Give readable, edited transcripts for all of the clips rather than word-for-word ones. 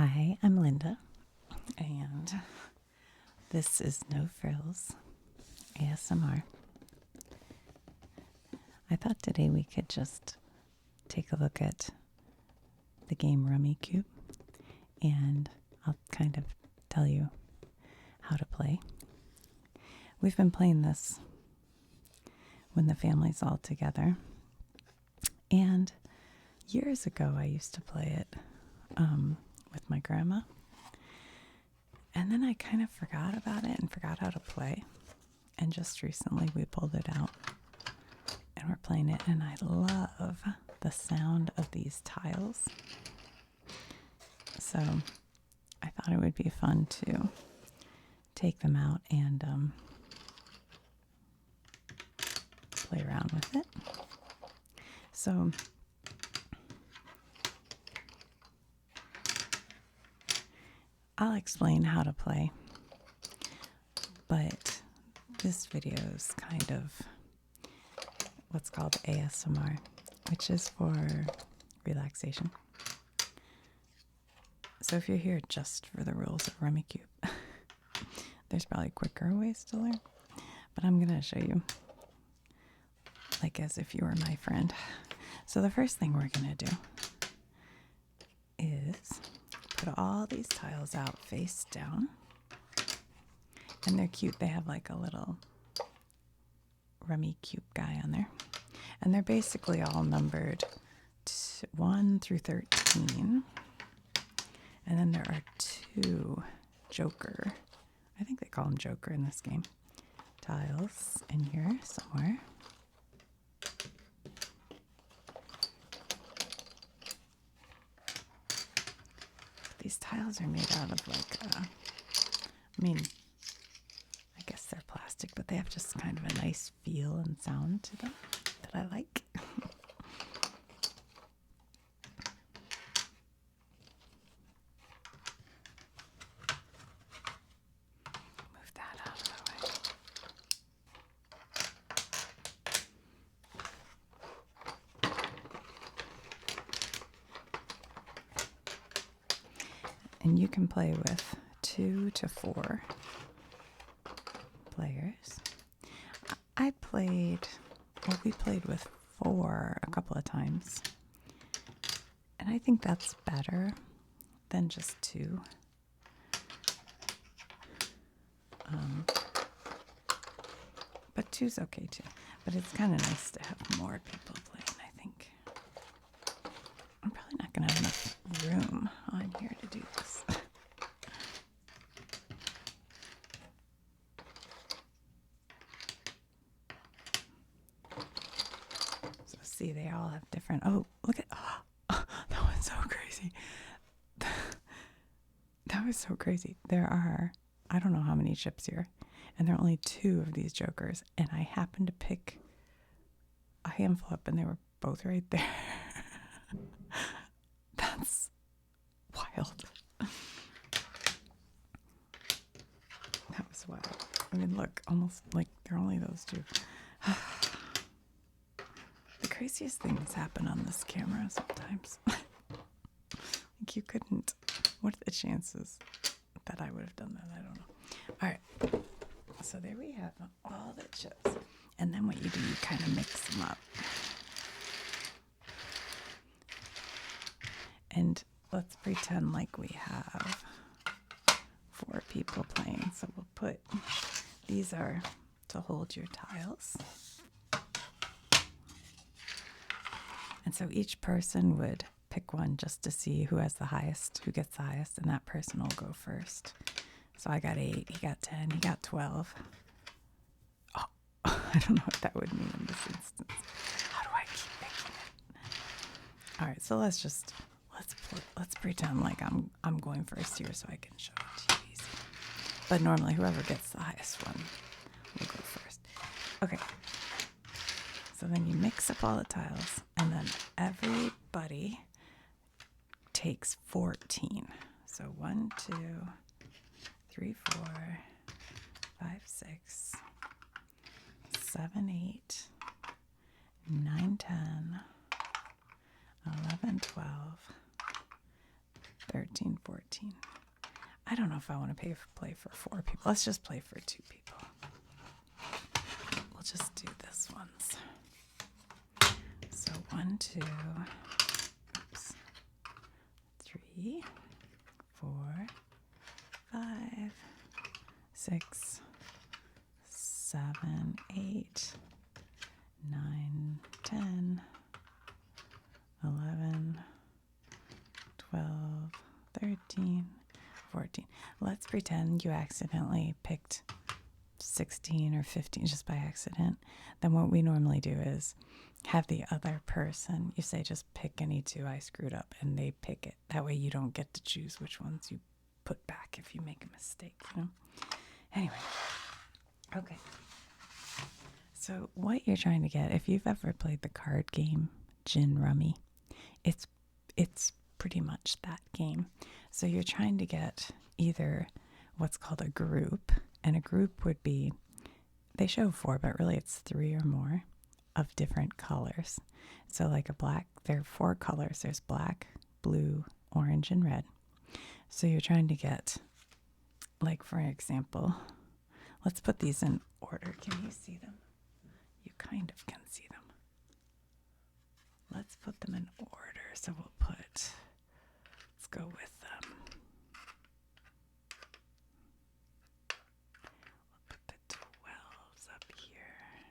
Hi, I'm Linda, and this is No Frills ASMR. I thought today we could just take a look at the game Rummikub, and I'll kind of tell you how to play. We've been playing this when the family's all together, and years ago I used to play it with my grandma, and then I kind of forgot about it and forgot how to play, and just recently we pulled it out and we're playing it, and I love the sound of these tiles, so I thought it would be fun to take them out and play around with it. So I'll explain how to play, but this video is kind of what's called ASMR, which is for relaxation. So if you're here just for the rules of Rummikub, there's probably quicker ways to learn, but I'm going to show you like as if you were my friend. So the first thing we're going to do is put all these tiles out face down, and they're cute. They have like a little Rummikub guy on there, and they're basically all numbered 1 through 13, and then there are 2 Joker, I think they call them Joker in this game, tiles in here somewhere. These tiles are made out of like, I guess they're plastic, but they have just kind of a nice feel and sound to them that I like. Move that out of the way. And you can play with 2 to 4 players. We played with 4 a couple of times, and I think that's better than just 2. But 2's okay too, but it's kind of nice to have more people playing, I think. I'm probably not going to have enough room on here to do this. So see, they all have different, oh, look at, oh, that one's so crazy. That was so crazy. There are, I don't know how many chips here, and there are only 2 of these Jokers, and I happened to pick a handful up, and they were both right there. That's wild. That was wild. I mean, look, almost like they're only those 2. The craziest things happen on this camera sometimes. Like you couldn't. What are the chances that I would have done that? I don't know. All right. So there we have all the chips. And then what you do, you kind of mix them up. And let's pretend like we have 4 people playing. So we'll put, these are to hold your tiles. And so each person would pick one just to see who has the highest, who gets the highest, and that person will go first. So I got 8, he got 10, he got 12. Oh, I don't know what that would mean in this instance. How do I keep making it? All right, so let's pretend like I'm going first here so I can show it to you easy. But normally whoever gets the highest one will go first. Okay. So then you mix up all the tiles, and then everybody takes 14. So 1, 2, 3, 4, 5, 6, 7, 8, 9, 10, 11, 12, 13, 14. I don't know if I want to play for 4 people. Let's just play for 2 people. We'll just do this ones. So 1, 2, 3, 4, 5, 6, 7, 8, 9, 10, 11, 12, 13, 14. Let's pretend you accidentally picked 16 or 15 just by accident. Then what we normally do is have the other person, you say just pick any 2 I screwed up, and they pick it. That way you don't get to choose which ones you put back if you make a mistake, you know? Anyway, okay. So what you're trying to get, if you've ever played the card game Gin Rummy, it's pretty much that game. So you're trying to get either what's called a group, and a group would be, they show 4, but really it's 3 or more of different colors. So like a black, there are 4 colors. There's black, blue, orange, and red. So you're trying to get, like for example, let's put these in order. Can you see them? You kind of can see them. Let's put them in order. So let's go with we'll put the 12s up here.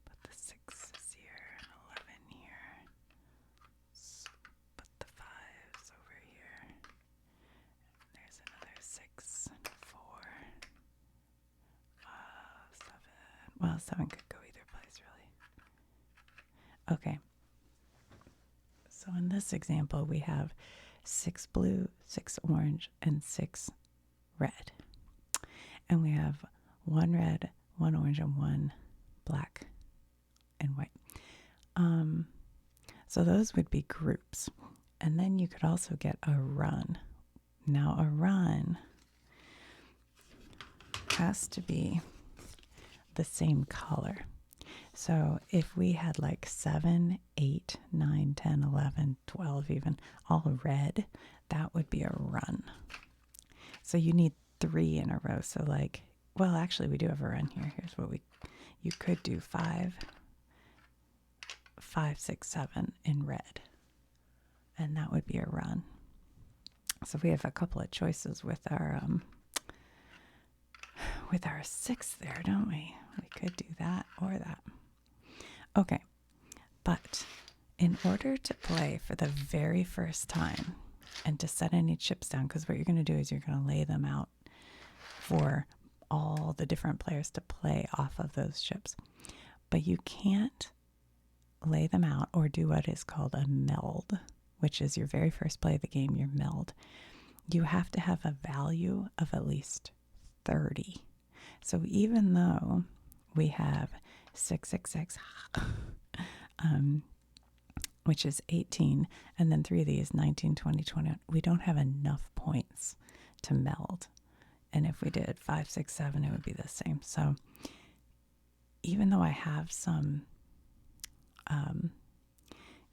Put the 6s here, 11 here. Put the 5s over here. There's another 6 and 4. 7. Well, 7 could go either place, really. Okay. So in this example, we have 6 blue, 6 orange, and 6 red. And we have 1 red, 1 orange, and 1 black and white. So those would be groups. And then you could also get a run. Now a run has to be the same color. So if we had like 7, 8, 9, 10, 11, 12 even, all red, that would be a run. So you need 3 in a row. So like, well, actually we do have a run here. Here's what you could do 5, 6, 7 in red. And that would be a run. So we have a couple of choices with our 6 there, don't we? We could do that or that. Okay, but in order to play for the very first time and to set any chips down, because what you're going to do is you're going to lay them out for all the different players to play off of those chips. But you can't lay them out or do what is called a meld, which is your very first play of the game, your meld. You have to have a value of at least 30. So even though we have 666, which is 18, and then 3 of these, 19, 20, 21, we don't have enough points to meld. And if we did 5, 6, 7, it would be the same. So even though I have some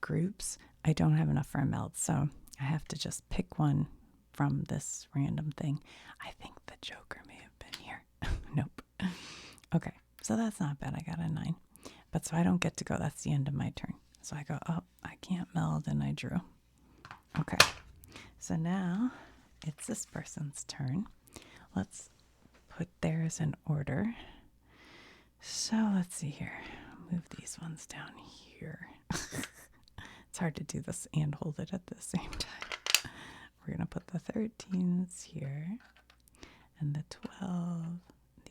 groups, I don't have enough for a meld. So I have to just pick one from this random thing. I think the Joker may have been here. Nope. Okay, so that's not bad. I got a 9. But so I don't get to go. That's the end of my turn. So I go, oh, I can't meld, and I drew. Okay, so now it's this person's turn. Let's put theirs in order. So let's see here. Move these ones down here. It's hard to do this and hold it at the same time. We're going to put the 13s here, and the 12,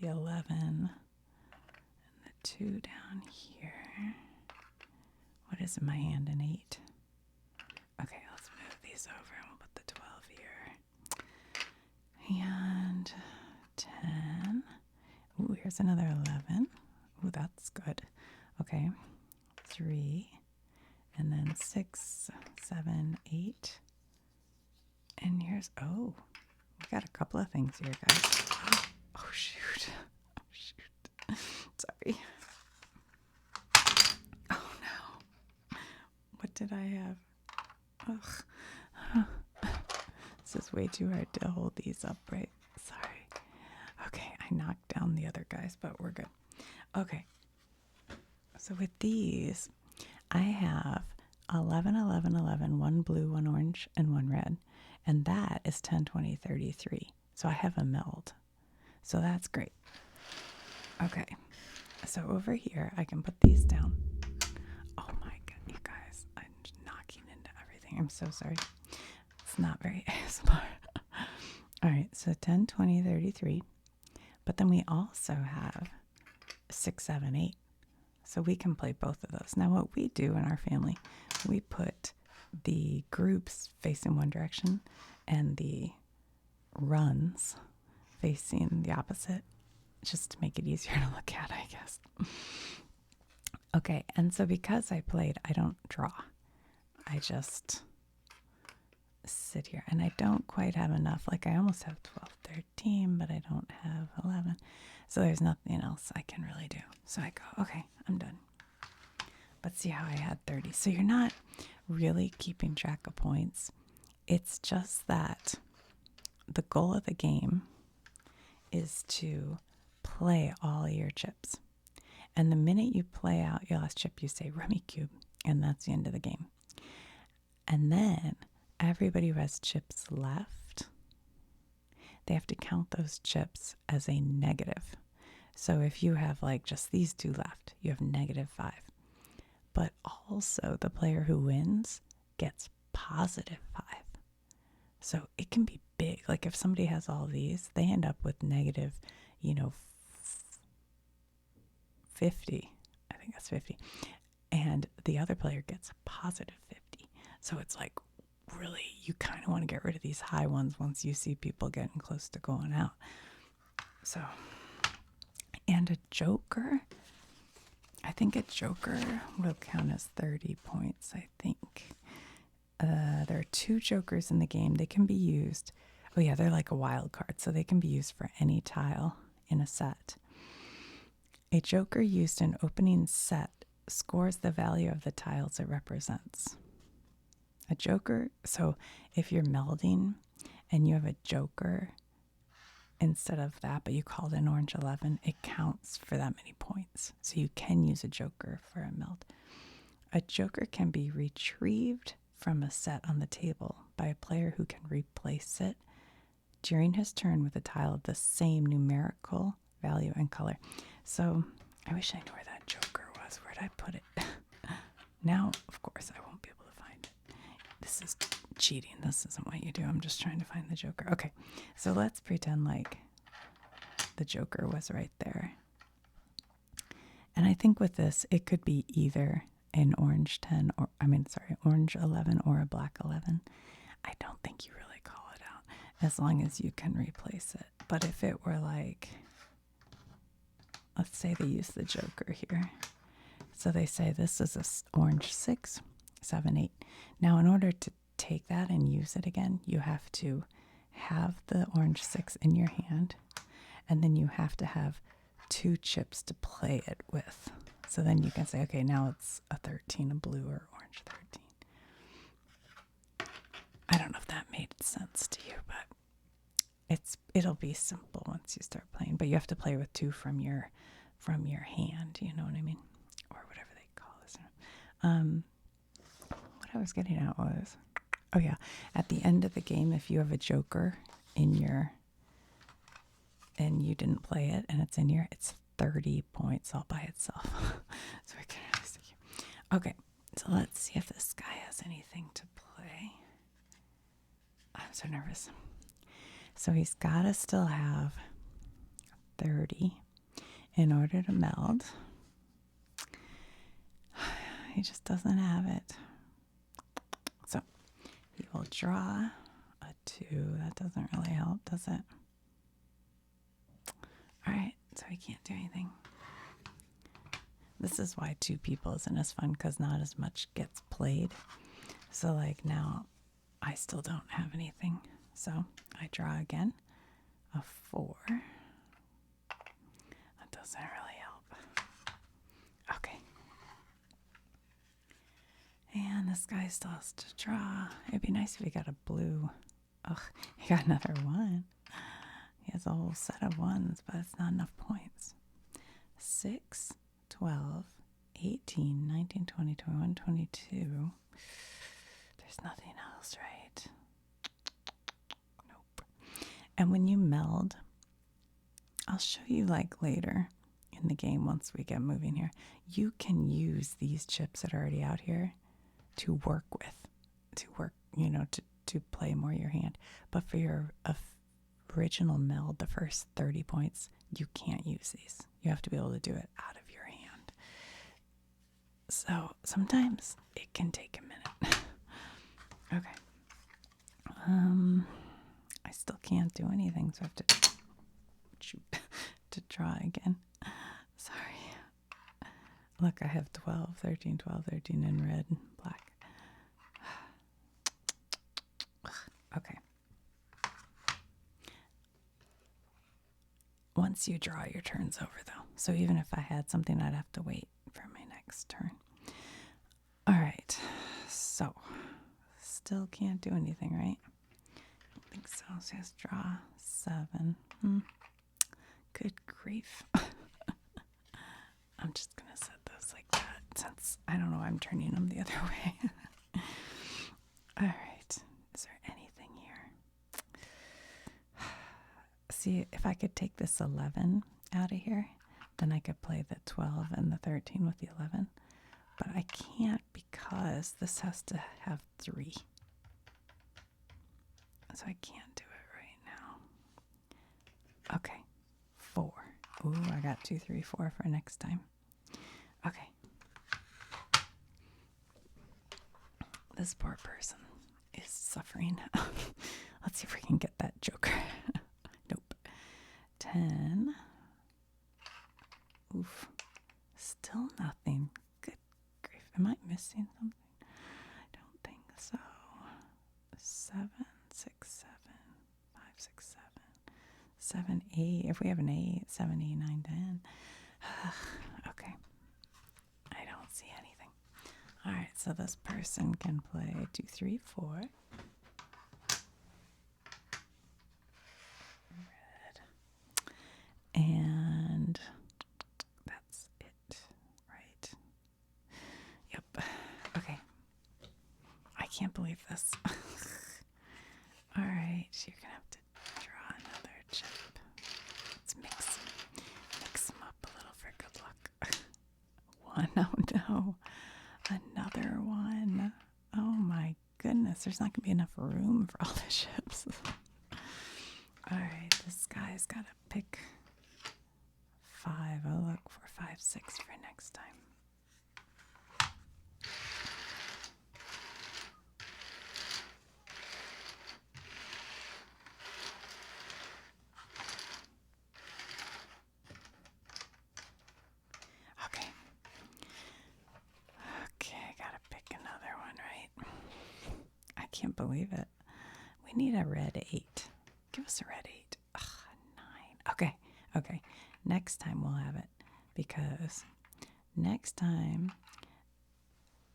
the 11, and the 2 down here. What is in my hand? An 8. Okay, let's move these over, and we'll put the 12 here. And 10. Ooh, here's another 11. Ooh, that's good. Okay, 3, and then 6, 7, 8. And here's, oh, we got a couple of things here, guys. Oh, shoot. Oh, shoot. Sorry. Oh, no. What did I have? Ugh. This is way too hard to hold these up, right? Sorry. Okay, I knocked down the other guys, but we're good. Okay. So with these, I have 11, 11, 11, one blue, one orange, and one red. And that is 10, 20, 33. So I have a meld. So that's great. Okay. So over here, I can put these down. Oh my God, you guys. I'm just knocking into everything. I'm so sorry. It's not very ASMR. All right. So 10, 20, 33. But then we also have 6, 7, 8. So we can play both of those. Now what we do in our family, we put the groups facing one direction and the runs facing the opposite, just to make it easier to look at, I guess. Okay, and so because I played, I don't draw. I just sit here, and I don't quite have enough. Like, I almost have 12, 13, but I don't have 11. So there's nothing else I can really do. So I go, okay, I'm done. But see how I had 30. So you're not really keeping track of points. It's just that the goal of the game is to play all your chips. And the minute you play out your last chip, you say Rummikub, and that's the end of the game. And then everybody who has chips left, they have to count those chips as a negative. So if you have like just these two left, you have -5. But also the player who wins gets +5. So it can be big. Like if somebody has all these, they end up with negative, 50. I think that's 50. And the other player gets +50. So it's like, really, you kind of want to get rid of these high ones once you see people getting close to going out. So, and a joker, I think a joker will count as 30 points, I think. There are 2 jokers in the game. They can be used. Oh yeah, they're like a wild card, so they can be used for any tile in a set. A joker used in opening set scores the value of the tiles it represents. A joker, so if you're melding and you have a joker instead of that, but you called an orange 11, it counts for that many points. So you can use a joker for a meld. A joker can be retrieved from a set on the table by a player who can replace it during his turn with a tile of the same numerical value and color. So I wish I knew where that joker was. Where'd I put it? Now, of course, I won't be able to find it. This is cheating. This isn't what you do. I'm just trying to find the joker. Okay, so let's pretend like the joker was right there. And I think with this, it could be either an orange 10 or, orange 11 or a black 11. I don't think you really call it out as long as you can replace it. But if it were like, let's say they use the joker here. So they say this is a orange 6, 7, 8. Now, in order to take that and use it again, you have to have the orange 6 in your hand, and then you have to have 2 chips to play it with. So then you can say, okay, now it's a 13, a blue or orange 13. I don't know if that made sense to you, but it'll be simple once you start playing. But you have to play with 2 from your hand, you know what I mean? Or whatever they call this. What I was getting at was, oh yeah, at the end of the game, if you have a joker in your, and you didn't play it, and it's in here, it's 30 points all by itself. So I can really stick here. Okay, so let's see if this guy has anything to play. I'm so nervous. So he's got to still have 30 in order to meld. He just doesn't have it. So he will draw a 2. That doesn't really help, does it? All right, so he can't do anything. This is why 2 people isn't as fun, because not as much gets played. So like now I still don't have anything. So I draw again, a 4. That doesn't really help. Okay. And this guy still has to draw. It'd be nice if he got a blue Ugh, he got another 1. He has a whole set of 1s, but it's not enough points. 6, 12, 18, 19, 20, 21, 22. There's nothing else, right? Nope. And when you meld, I'll show you like later in the game once we get moving here. You can use these chips that are already out here to work with, to play more your hand. But for your original meld, the first 30 points, you can't use these. You have to be able to do it out of your hand. So sometimes it can take a minute. Okay. I still can't do anything, so I have to draw again. Sorry. Look, I have 12, 13, 12, 13 in red and black. Okay. Once you draw, your turn's over, though. So even if I had something, I'd have to wait for my next turn. All right. So, still can't do anything, right? I don't think so. So let's draw 7. Good grief. I'm just going to set those like that since I don't know why I'm turning them the other way. All right. Is there anything here? See, if I could take this 11 out of here, then I could play the 12 and the 13 with the 11. But I can't because this has to have 3. So I can't do it right now. Okay. 4. Ooh, I got 2, 3, 4 for next time. Okay. This poor person is suffering. Let's see if we can get that joker. Nope. 10. Oof. Still nothing. Good grief. Am I missing something? I don't think so. 7, 6, 7, 5, 6, 7. 7, 8. If we have an 8, 7, 8, 9, 10. Okay. I don't see anything. All right, so this person can play 2, 3, 4. Red. And that's it, right? Yep. Okay. I can't believe this. All right, you're going to have to draw another chip. Let's mix them up a little for good luck. 1, oh no. Another 1. Oh my goodness, there's not going to be enough room for all the chips. All right, this guy's got to pick 5. I'll look for 5, 6 for next time. Can't believe it. We need a red 8. Give us a red 8. Ugh, 9. Okay. Next time we'll have it because next time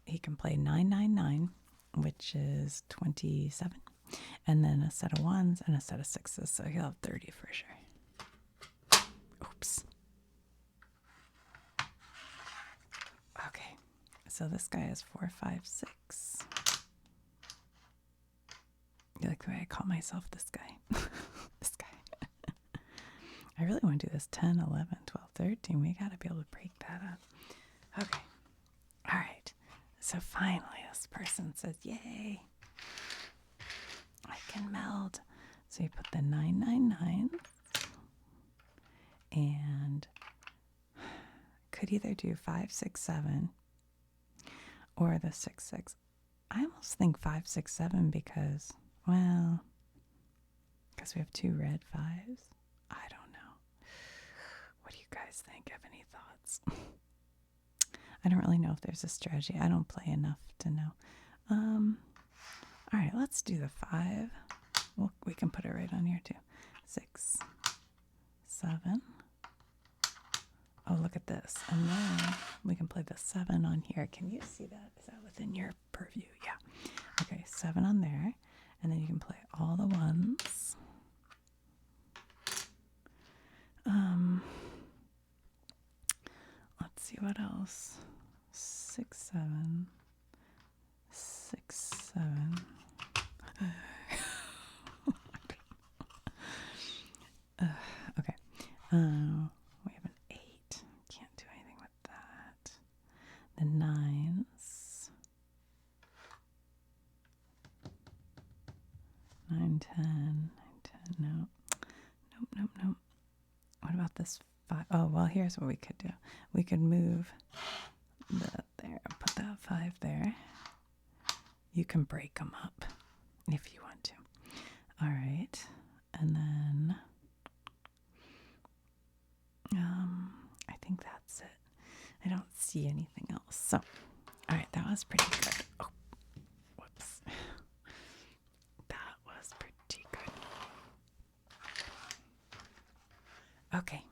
he can play 999, which is 27, and then a set of 1s and a set of 6s, so he'll have 30 for sure. Oops. Okay, so this guy is 4, 5, 6. You like the way I call myself this guy? This guy. I really want to do this 10, 11, 12, 13. We got to be able to break that up. Okay. All right. So finally this person says, yay. I can meld. So you put the 999 and could either do 5, 6, 7 or the 6, 6. I almost think 5, 6, 7 because... Well, because we have 2 red 5s. I don't know. What do you guys think? Have any thoughts? I don't really know if there's a strategy. I don't play enough to know. All right, let's do the 5. Well, we can put it right on here too. 6, 7. Oh, look at this. And then we can play the 7 on here. Can you see that? Is that within your purview? Yeah. Okay, 7 on there. And then you can play all the ones. Let's see what else. 6, 7, 6, 7. Okay. We have an 8. Can't do anything with that. The 9s. 9, 10. 9, 10. No. Nope. What about this 5? Oh, well, here's what we could do. We could move that there. Put that 5 there. You can break them up if you want to. All right. And then I think that's it. I don't see anything else. So, all right, that was pretty good. Oh, whoops. That was pretty good. Okay.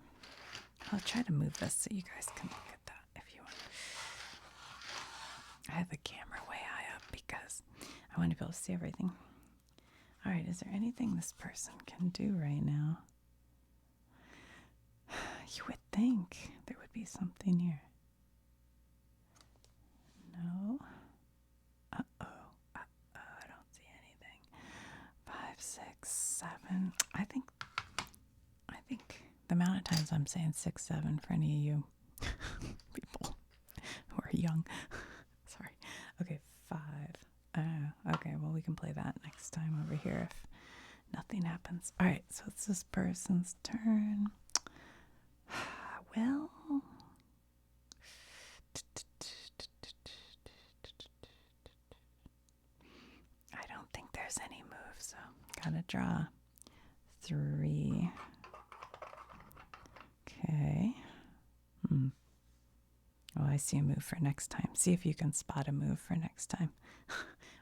I'll try to move this so you guys can look at that if you want. I have the camera way high up because I want to be able to see everything. All right, is there anything this person can do right now? You would think there would be something here. No. Uh-oh. I don't see anything. 5, 6, 7. I think the amount of times I'm saying 6, 7 for any of you people who are young. Sorry. Okay, 5. Okay, well, we can play that next time over here if nothing happens. All right, so it's this person's turn. Well, I don't think there's any moves, so gotta draw 3. Okay. Oh, I see a move for next time. See if you can spot a move for next time.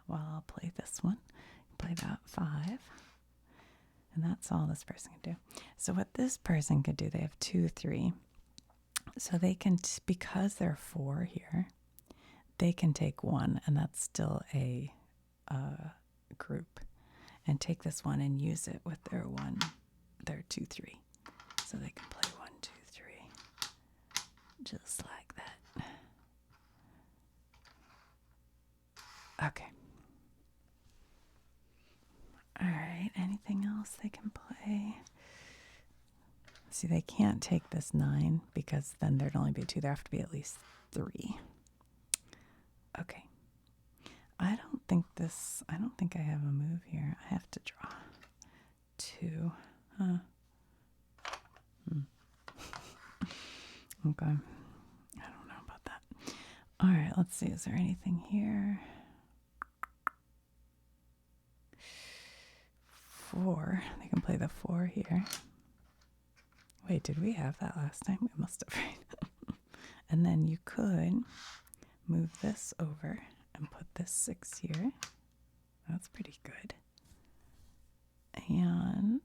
Well, I'll play this one. Play that 5. And that's all this person can do. So what this person could do, they have 2, 3. So they can, because there are 4 here, they can take 1, and that's still a group, and take this 1 and use it with their 2, 3. So they can play 1, 2, 3, just like that. Okay. All right, anything else they can play? See, they can't take this 9 because then there'd only be 2. There have to be at least 3. Okay. I don't think I have a move here. I have to draw 2. Huh. Okay. I don't know about that. All right, let's see. Is there anything here? 4. They can play the 4 here. Wait, did we have that last time? We must have, right? And then you could move this over and put this 6 here. That's pretty good. And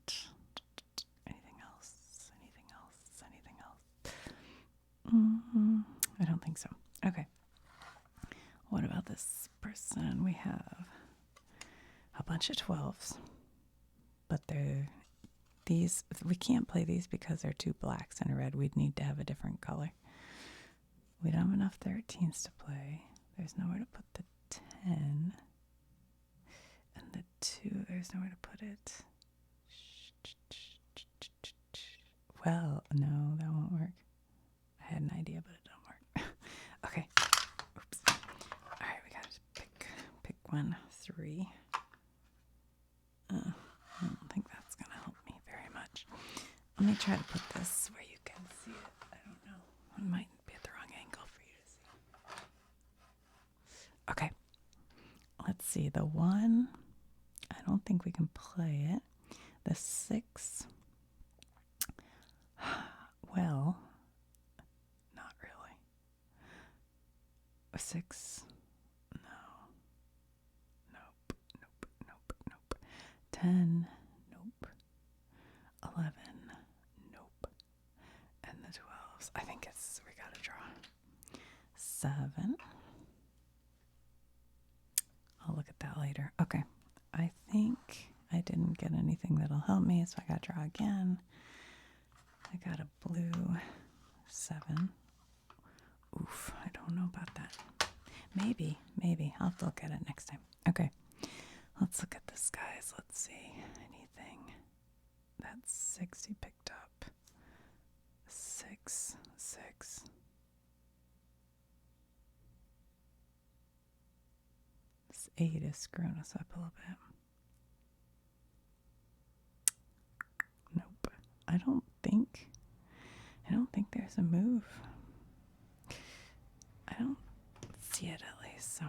anything else? I don't think so. Okay. What about this person? We have a bunch of 12s, but we can't play these because they're 2 blacks and a red. We'd need to have a different color. We don't have enough 13s to play. There's nowhere to put the 10. And the 2, there's nowhere to put it. Well, no, that won't work. I had an idea, but it don't work. Okay. Oops. All right, we got to pick 1, 3. I don't think that's going to help me very much. Let me try to put this where you can see it. I don't know. It might be at the wrong angle for you to see. Okay. Let's see. The 1, I don't think we can play it. The 6, well, not really. 6, no. Nope. 10, nope. 11, nope. And the 12s, I think we gotta draw 7. I'll look at that later. Okay, I think I I didn't get anything that'll help me, so I got to draw again. I got a blue 7. Oof, I don't know about that. Maybe. I'll have to look at it next time. Okay, let's look at this, guys. Let's see. Anything. That's 6 he picked up. 6, 6. This 8 is screwing us up a little bit. Nope. I don't think there's a move. I don't see it at least, so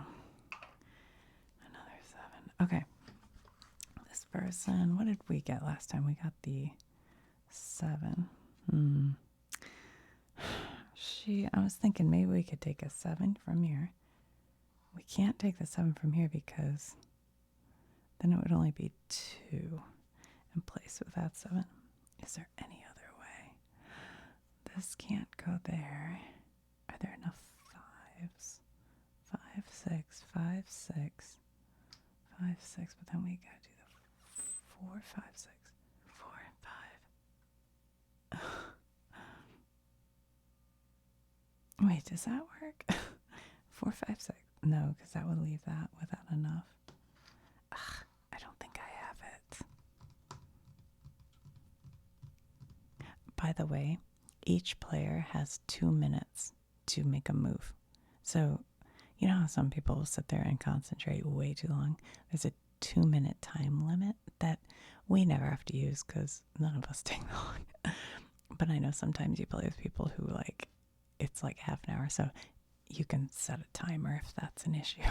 another 7. Okay. This person, what did we get last time? We got the 7. I was thinking maybe we could take a 7 from here. We can't take the 7 from here because then it would only be 2 in place with that 7. Is there any other way? This can't go there. Are there enough 5s? 5, 6, 5, 6, 5, 6, but then we gotta do the 4, 5, 6, 4, 5. Wait, does that work? 4, 5, 6. No, because that would leave that without enough. Ugh, I don't think I have it. By the way, each player has 2 minutes to make a move. So, you know how some people will sit there and concentrate way too long? There's a 2-minute time limit that we never have to use because none of us take long. But I know sometimes you play with people who it's like half an hour, so you can set a timer if that's an issue,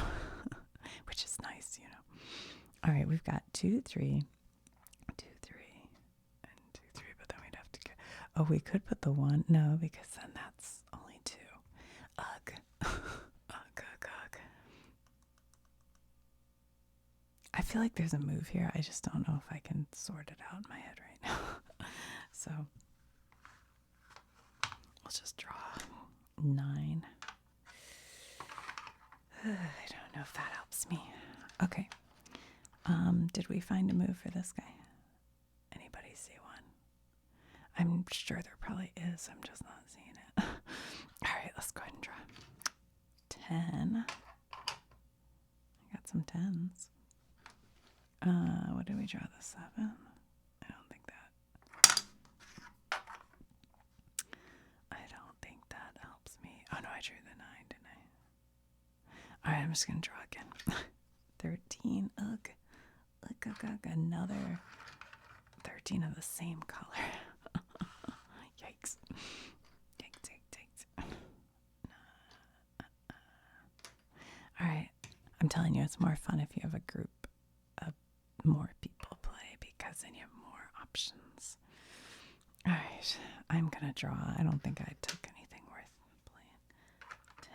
which is nice, you know. All right, we've got 2, 3, 2, 3, and 2, 3, but then we'd have to get, oh, we could put the 1, no, because then that's only 2. Ugh. Ugh. I feel like there's a move here. I just don't know if I can sort it out in my head right now. So let's just draw 9. I don't know if that helps me. Okay. Did we find a move for this guy? Anybody see one? I'm sure there probably is. I'm just not seeing it. All right, let's go ahead and draw 10. I got some 10s. What did we draw? The 7? I don't think that helps me. Oh no, I drew the 9, didn't I? All right, I'm just gonna draw again. 13. Ugh. Another 13 of the same color. Yikes. All right. I'm telling you, it's more fun if you have a group of more people play because then you have more options. All right. I'm going to draw. I don't think I took anything worth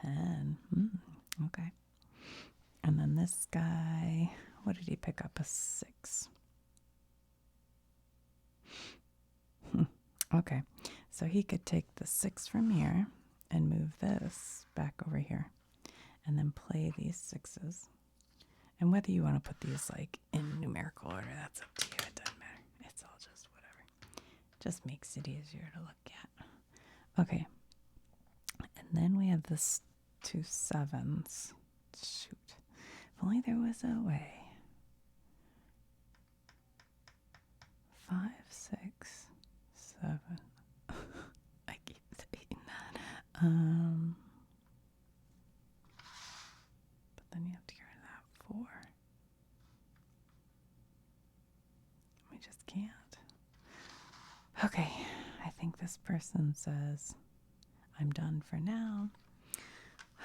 playing. 10. Okay. And then this guy, what did he pick up? A 6. Okay. So he could take the 6 from here and move this back over here and then play these 6s. And whether you want to put these in numerical order, that's up to you. It doesn't matter. It's all just whatever. Just makes it easier to look at. Okay. And then we have this 2 7s. Shoot. If only there was a way. 5, 6, 7. I keep saying that. But then you have to get rid of that 4. We just can't. Okay, I think this person says, I'm done for now.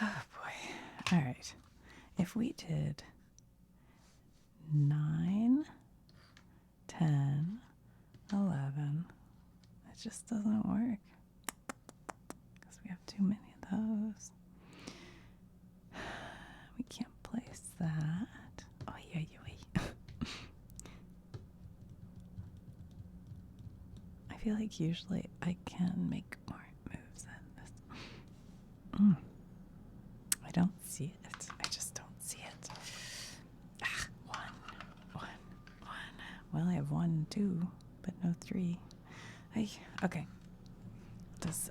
Oh boy. All right. If we did 9, 10, 11, it just doesn't work because we have too many of those. We can't place that. Oh, yeah. I feel like usually I can make more moves than this. I don't see it. I just don't see it. 1, 1, 1, Well, I have 1, 2, but no 3. Okay.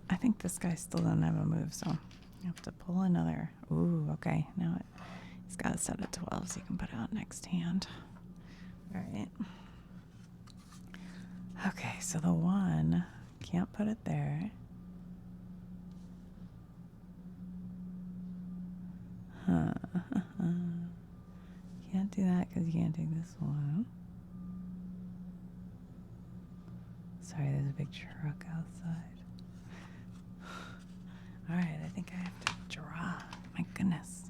I think this guy still doesn't have a move, so you have to pull another. Ooh, okay. Now he's got a set of 12, so you can put it out next hand. All right. Okay, so the 1, can't put it there. Can't do that because you can't take this one. Sorry, there's a big truck outside. All right, I think I have to draw. My goodness.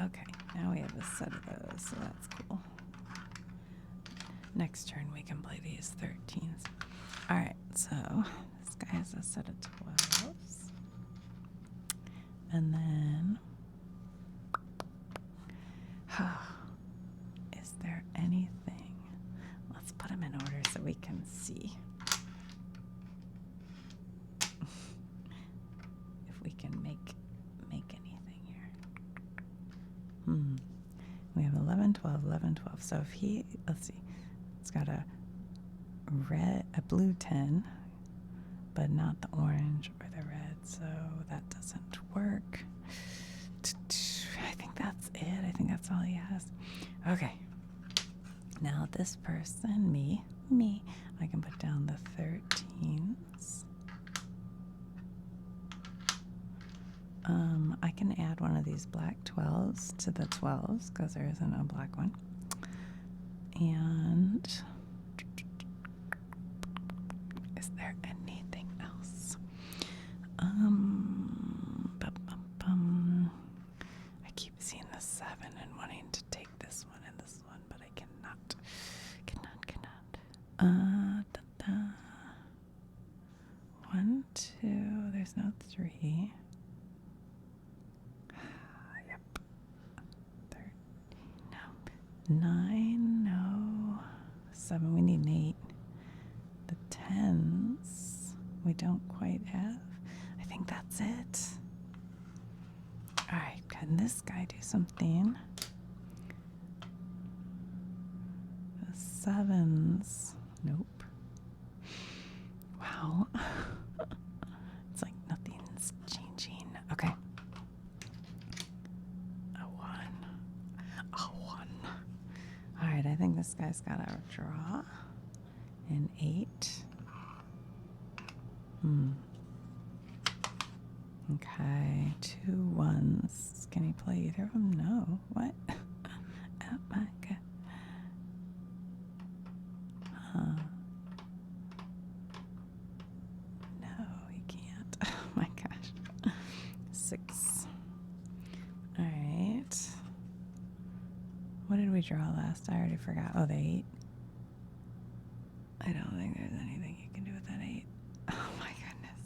Okay, now we have a set of those, so that's cool. Next turn we can play these 13s. All right, so this guy has a set of 12s. And then, is there anything? Let's put them in order so we can see. If we can make anything here. We have 11, 12, 11, 12. So if he, let's see, it's got a blue 10, but not the orange or the red, so that doesn't work. I think that's it. I think that's all he has. Okay. Now this person, me, I can put down the 13s. I can add one of these black 12s to the 12s because there isn't a black one. And is there anything else? I keep seeing the 7 and wanting to take this one and this one, but I cannot. 1, 2, there's no 3. Yep. 13, no. 9, no. 7, we need an 8. The 10s, we don't quite have. I think that's it. All right, can this guy do something? The 7s, nope. Wow. It's like nothing's changing. Okay. A 1. All right, I think this guy's got a draw. An 8. Okay, 2 1s. Can he play either of them? No. What? Oh my god. No, he can't. Oh my gosh. 6. All right. What did we draw last? I already forgot. Oh, the 8. I don't think there's anything you can do with that 8. Oh my goodness.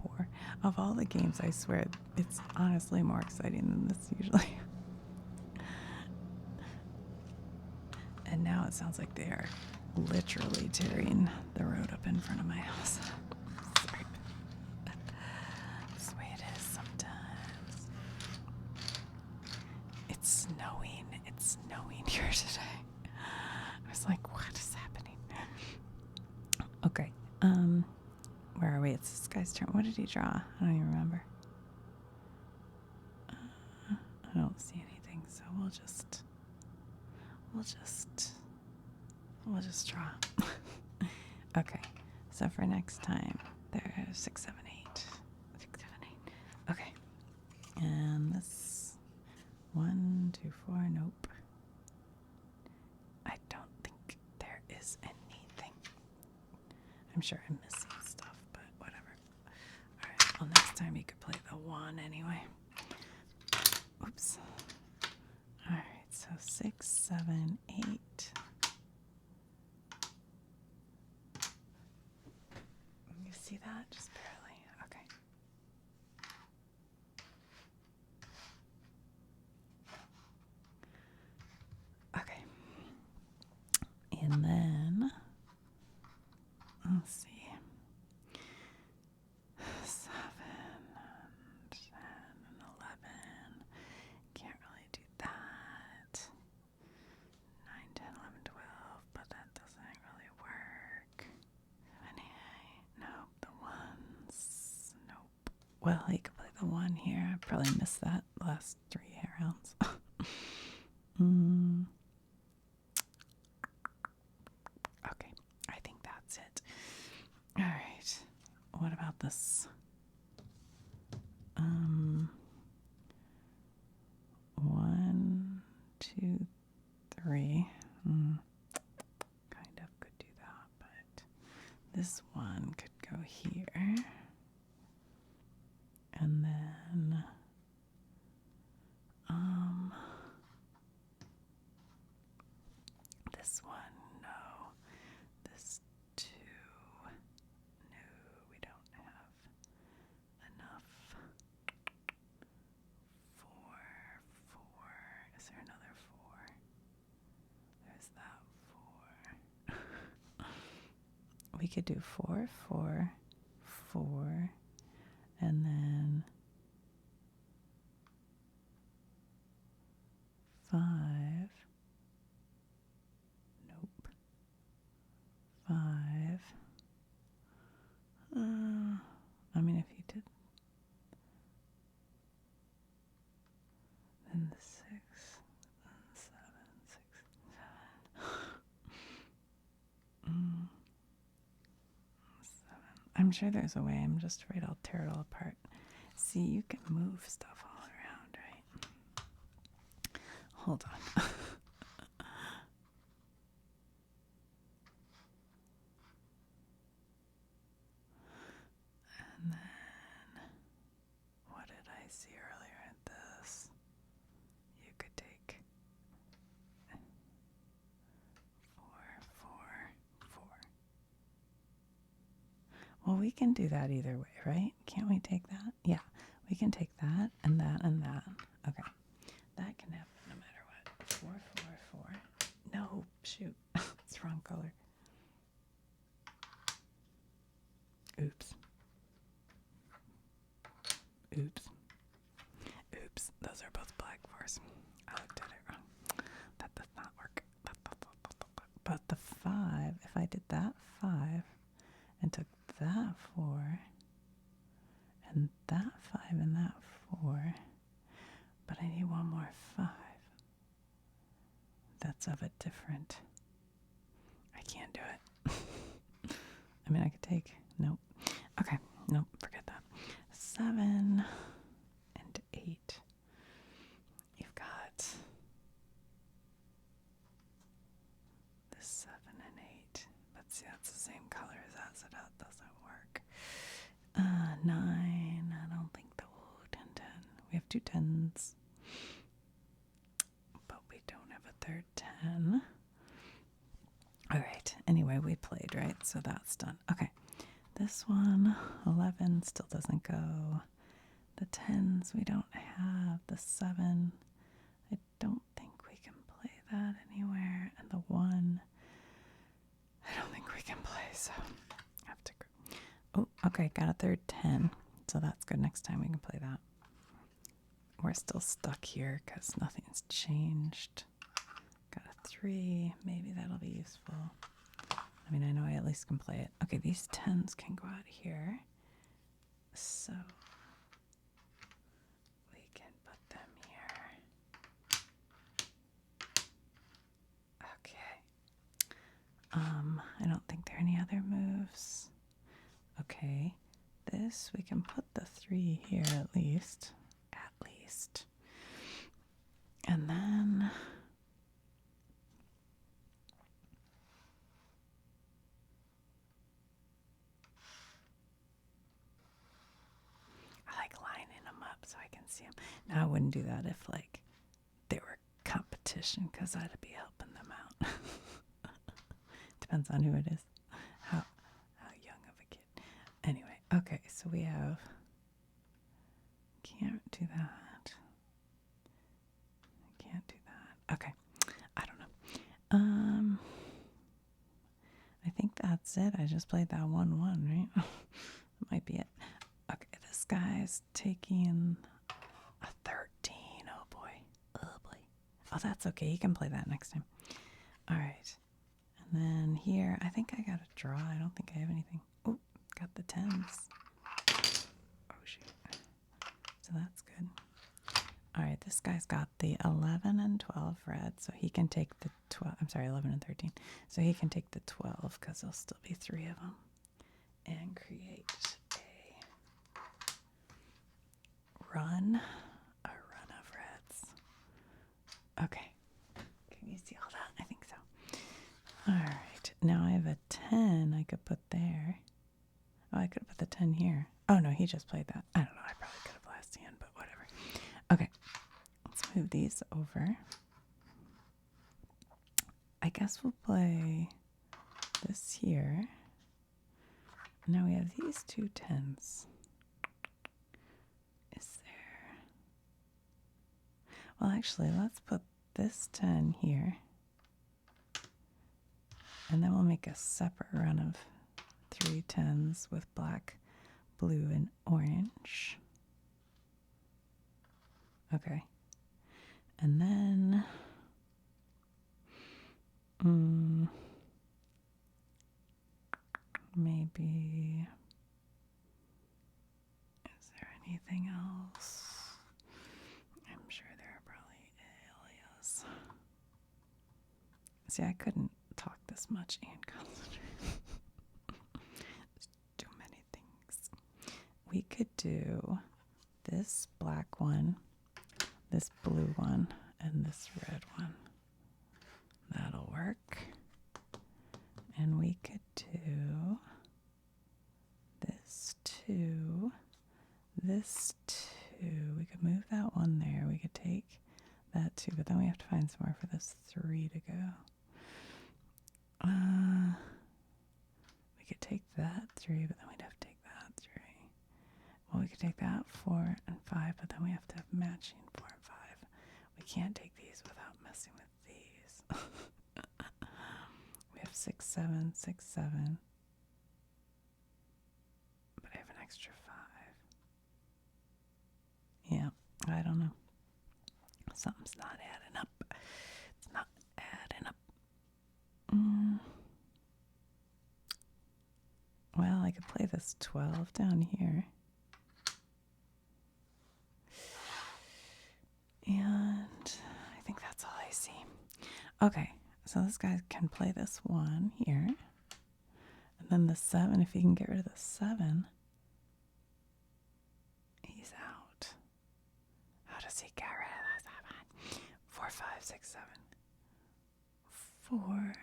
4. Of all the games, I swear, it's honestly more exciting than this usually. And now it sounds like they are literally tearing the road up in front of my house. Sorry. That's the way it is sometimes. It's snowing. It's snowing here today. I was like, what is happening? Okay. Where are we? It's this guy's turn. What did he draw? I don't even remember. I don't see anything, so we'll just draw. Okay. So for next time, there's 6, 7, 8. 6, 7, 8. Okay. And this 1, 2, 4. Nope. I don't think there is anything. I'm sure I'm missing stuff, but whatever. All right. Well, next time you could play the 1 anyway. Oops. All right. So 6, 7, 8. You see that? Just barely. Okay. Okay. And then, let's see. 7, 10, and 11. Can't really do that. 9, 10, 11, 12. well, he could play the 1 here. I probably missed that last 3 rounds. Okay, I think that's it. All right. What about this? 1, 2, 3. Kind of could do that, but this one could go here. And then this one, no. This 2, no, we don't have enough. 4, 4. Is there another 4? There's that 4. We could do 4, 4, 4, and then 5. Nope. 5. I mean, if you did, then the 6, 7, 6, 7. 7. I'm sure there's a way. I'm just afraid I'll tear it all apart. See, you can move stuff all around, right? Hold on. And then, what did I see earlier at this? You could take 4, 4, 4. Well, we can do that either way, right? Can't we take that? Yeah, we can take that and that and that. Okay, that can happen no matter what. 4, 4, 4. No, shoot, it's the wrong color. Oops. Oops. Oops. Those are both black 4s. I looked at it wrong. That does not work. But the 5, if I did that 5 and took that 4 and that 5 and that 4, but I need one more 5. That's of a different. I can't do it. I mean, I could take. Nope. Okay. Nope. Forget that. 7 and 8. You've got this 7 and 8. But see, that's the same color as that, so that doesn't work. 9. I don't think the 10, 10. We have 2 10s. But we don't have a third 10. All right. Anyway, we played, right? So that's done. Okay. This one, 11, still doesn't go. The 10s, we don't have. The 7, I don't think we can play that anywhere. And the 1, I don't think we can play, so I have to go. Oh, okay, got a third 10. So that's good. Next time we can play that. We're still stuck here because nothing's changed. Got a 3. Maybe that'll be useful. I mean, I know I at least can play it. Okay, these 10s can go out here. So we can put them here. Okay. I don't think there are any other moves. Okay. This, we can put the 3 here at least. At least. And then I like lining them up so I can see them. Now I wouldn't do that if like they were competition because I'd be helping them out. Depends on who it is. How young of a kid. Anyway, okay, so we have can't do that. Can't do that. Okay. I don't know. I think that's it. I just played that 1-1, right? That might be it. Okay, this guy's taking a 13. Oh boy. Oh boy. Oh, that's okay. He can play that next time. All right. And then here, I think I got a draw. I don't think I have anything. Oh, got the 10s. Oh, shoot. so that's good. All right, this guy's got the 11 and 12 red, so he can take the 12. I'm sorry, 11 and 13. So he can take the 12 because there'll still be 3 of them. And create a run of reds. Okay. Can you see all that? I think so. All right. Now I have a 10 I could put there. Oh, I could put the 10 here. Oh, no, he just played that. I don't know. I probably could have last hand, but whatever. Okay. Let's move these over. I guess we'll play this here. Now we have these 2 10s. Is there... Well, actually, let's put this 10 here. And then we'll make a separate run of 3 10s with black, blue, and orange. Okay. And then... maybe... Is there anything else? I'm sure there are probably alias. See, I couldn't talk this much and concentrate. There's too many things. We could do this black one, this blue one, and this red one. That'll work. And we could do this 2, this 2. We could move that one there. We could take that 2, but then we have to find somewhere for this 3 to go. We could take that 3, but then we'd have to take that 3. Well, we could take that 4 and 5, but then we have to have matching 4 and 5. We can't take these without messing with these. We have 6, 7, 6, 7. But I have an extra 5. Yeah, I don't know. Something's not adding up. It's not adding up. Well, I could play this 12 down here. And I think that's all I see. Okay, so this guy can play this 1 here. And then the 7, if he can get rid of the 7, he's out. How does he get rid of the 7? 4, 5, 6, 7. 4.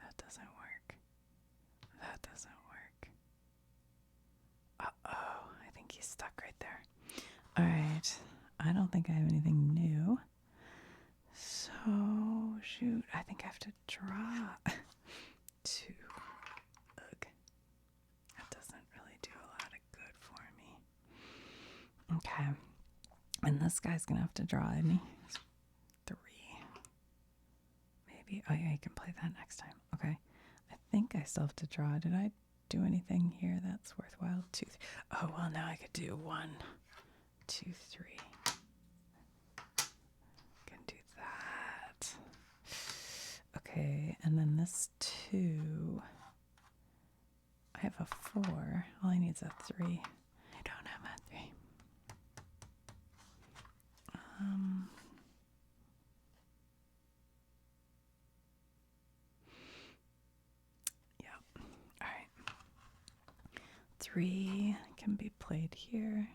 That doesn't work. That doesn't work. Uh-oh. I think he's stuck right there. All right. I don't think I have anything new. So, shoot. I think I have to draw 2. Ugh. That doesn't really do a lot of good for me. Okay. And this guy's going to have to draw, isn't he? 3. Maybe. Oh, yeah, he can play that next time. Okay. I think I still have to draw. Did I do anything here that's worthwhile? 2, 3. Oh, well, now I could do 1, 2, 3. Can do that. Okay, and then this 2. I have a 4. All I need is a 3. I don't have a 3. Yeah. All right. 3 can be played here.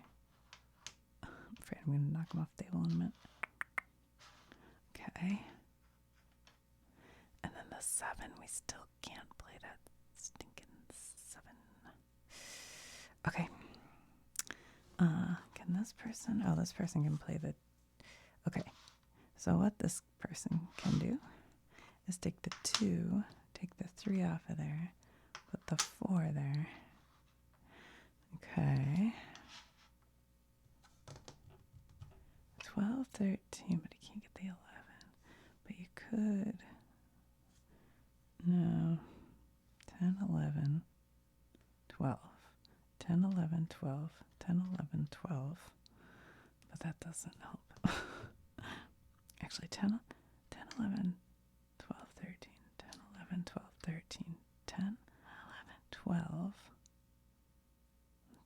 I'm afraid I'm going to knock him off the table in a minute. Okay. And then the 7, we still can't play that stinking 7. Okay. Can this person... Oh, this person can play the... Okay. So what this person can do is take the 2, take the 3 off of there, put the 4 there. Okay. 12, 13, but he can't get the 11. But you could... No. 10, 11, 12. 10, 11, 12. 10, 11, 12. But that doesn't help. Actually, 10, 11, 12, 13. 10, 11, 12, 13. 10, 11, 12.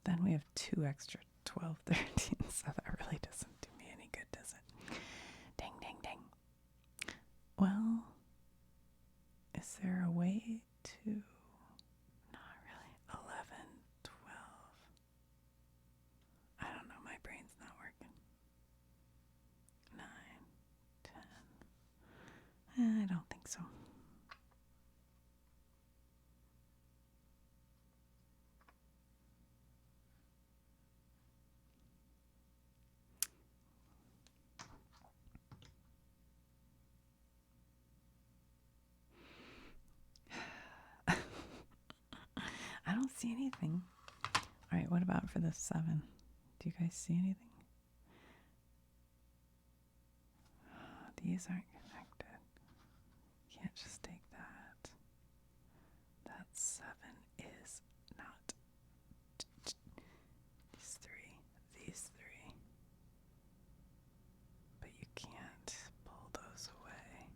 Then we have 2 extra 12, 13, so that really doesn't do me any good, does it? Ding, ding, ding. Well, is there a way to... Not really. 11, 12. I don't know. My brain's not working. 9, 10. I don't think so. I don't see anything. All right, what about for the 7? Do you guys see anything? These aren't connected. Can't just take that. That 7 is not. These 3. But you can't pull those away.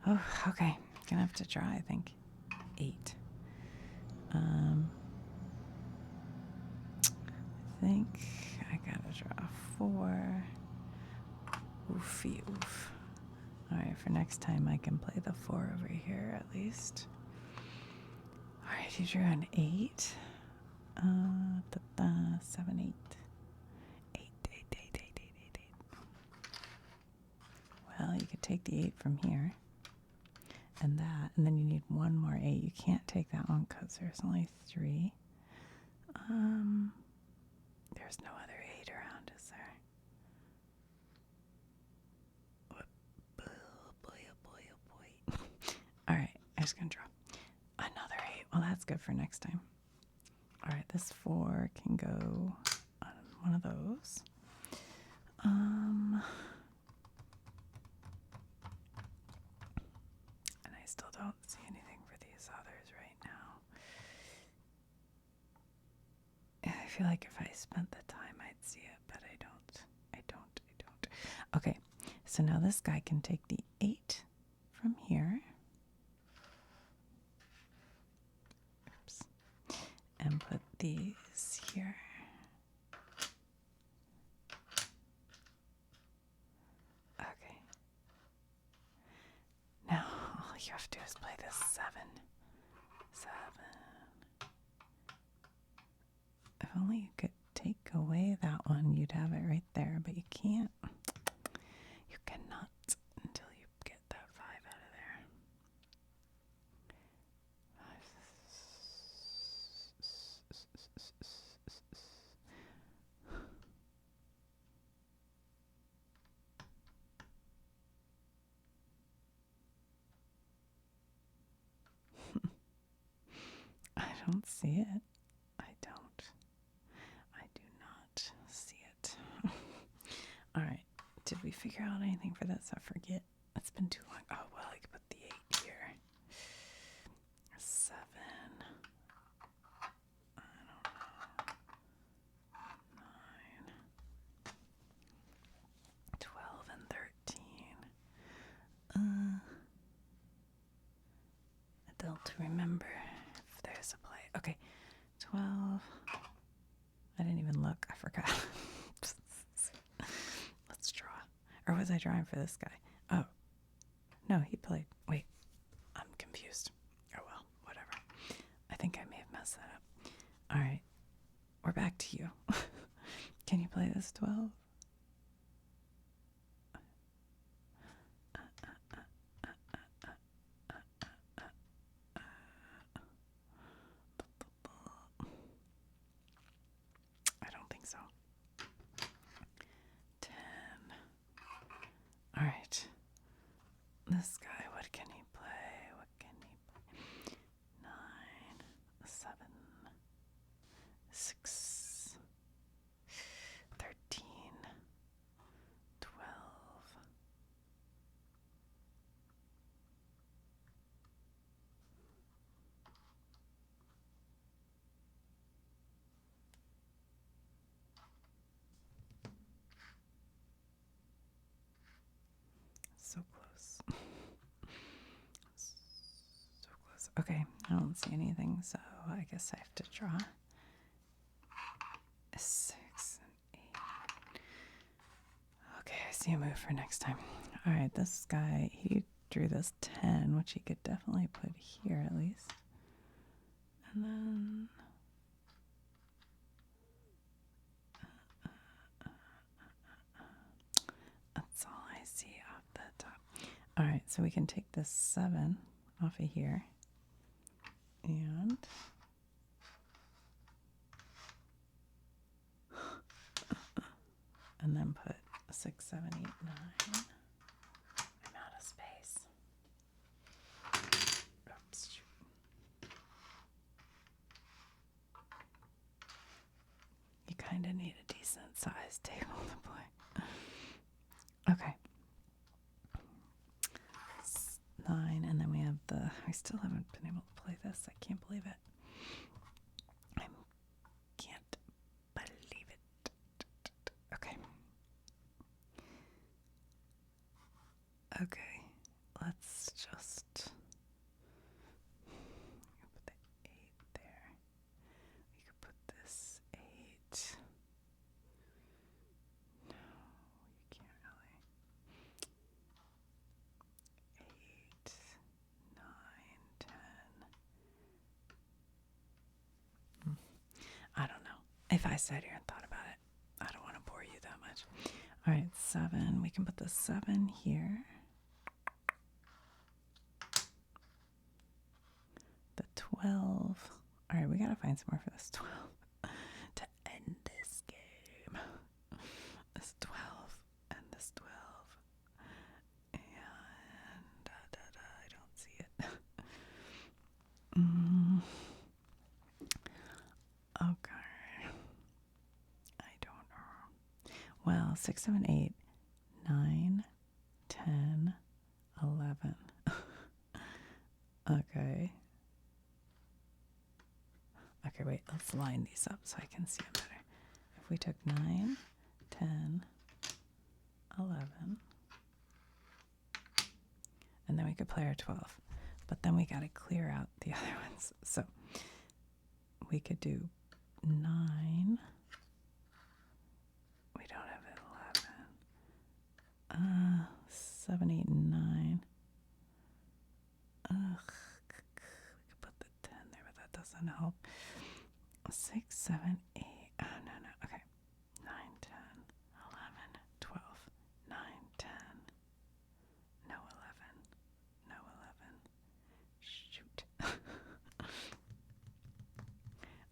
Oh, okay. Gonna have to try, I think. 8. I think I gotta draw 4. Oofy oof. Alright, for next time I can play the 4 over here at least. Alright, you drew an 8. 7, 8. 8. Well, you could take the 8 from here. And that, and then you need one more 8. You can't take that one because there's only 3. There's no other 8 around, is there? Boy. Alright, I'm just gonna draw another 8. Well, that's good for next time. Alright, this 4 can go on one of those. And I still don't see anything for these others right now. I feel like if I spent the time, I'd see it, but I don't. Okay, so now this guy can take the 8 from here. Oops. And put these here. Okay. Now, all you have to do is play this 7. If only you could take away that one, you'd have it right there, but you can't. You cannot until you get that 5 out of there. 5. I don't see it. I do not see it. All right. Did we figure out anything for this? I forget. It's been too long. Oh, well, I could put the 8 here. 7. I don't know. 9. 12 and 13. I don't remember if there's a play. Okay. 12. I didn't even look. I forgot. Let's draw. Or was I drawing for this guy? Oh. No, he played. Wait. I'm confused. Oh, well. Whatever. I think I may have messed that up. All right. We're back to you. Can you play this 12? I don't think so. 10. All right. This guy, what can he play? 9, 7, 6, 13, 12. So close. So close. Okay, I don't see anything, so I guess I have to draw. 6. see a move for next time. All right, this guy, he drew this 10, which he could definitely put here at least. And then that's all I see off the top. All right, so we can take this 7 off of here and then put 6, 7, 8, 9. I'm out of space. Oops, shoot. You kind of need a decent sized table to play. Okay. 9, and then we have I still haven't been able to play this. I can't believe it. I can't believe it. Okay. Okay, let's just put the 8 there. We could put this 8. No, you can't really. 8, 9, 10. I don't know. If I sat here and thought about it, I don't want to bore you that much. All right, 7. We can put the 7 here. The 12. All right, we got to find somewhere for this 12 to end this game. This 12 and this 12. And I don't see it. Okay. I don't know. Well, 6, 7, 8, 9, 10, 11. Okay. Okay, wait, let's line these up so I can see them better. If we took 9, 10, 11, and then we could play our 12. But then we got to clear out the other ones. So we could do 9. We don't have 11. 7, 8, and 9. Ugh. We could put the 10 there, but that doesn't help. 6, 7, 8. Oh, no. Okay. 9, 10, 11, 12. 9, 10. No 11. No 11. Shoot.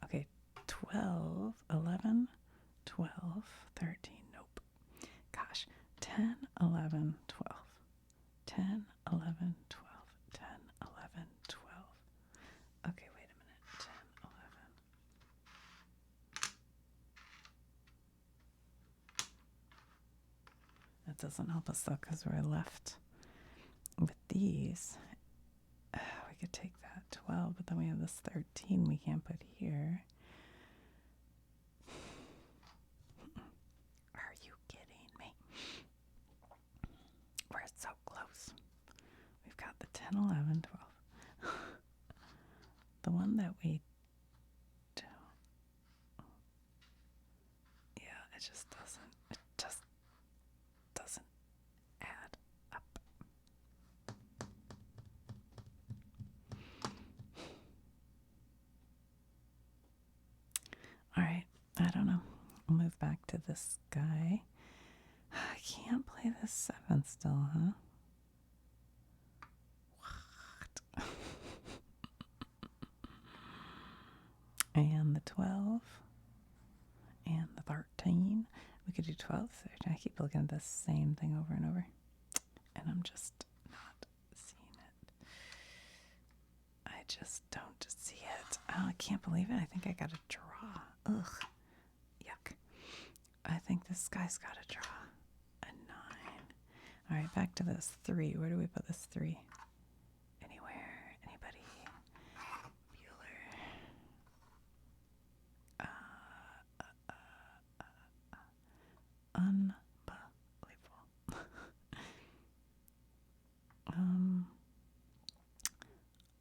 Okay. 12, 11, 12, 13. Nope. Gosh. 10, 11, 12. 10, 11, 12. 10, 11, 12. Okay, wait a minute. 10, 11. That doesn't help us though, because we're left with these. We could take that 12, but then we have this 13 we can't put here. Are you kidding me? We're so close. We've got the 10, 11, 12. The one that we don't. Yeah, it just doesn't add up. All right, I don't know. I'll move back to this guy. I can't play this 7 still, huh? What? And the 12 and the 13. We could do 12, 13. I keep looking at the same thing over and over, and I'm just not seeing it. I just don't see it. Oh, I can't believe it. I think I got a draw. Ugh. Yuck. I think this guy's got a draw. A 9. All right, back to this 3. Where do we put this 3? Anywhere. Anybody? Bueller. Unbelievable.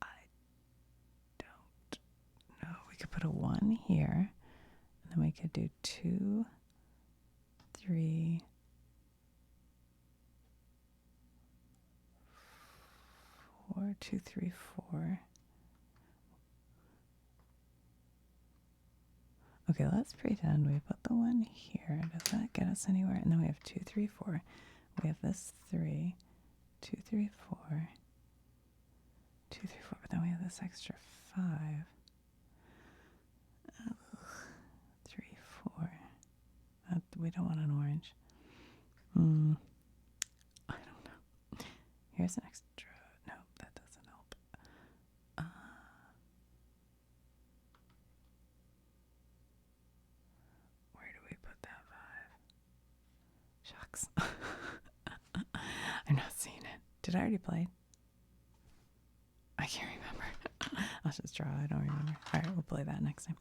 I don't know. We could put a 1 here, and then we could do 2, 3, 4, 2, 3, 4. Okay, let's pretend we put the 1 here. Does that get us anywhere? And then we have 2, 3, 4. We have this 3, 2, 3, 4, 2, 3, 4. But then we have this extra 5. 3, 4. We don't want an orange. I don't know. Here's an extra. No, that doesn't help. Where do we put that 5? Shucks. I'm not seeing it. Did I already play? I can't remember. I'll just draw. I don't remember. All right, we'll play that next time.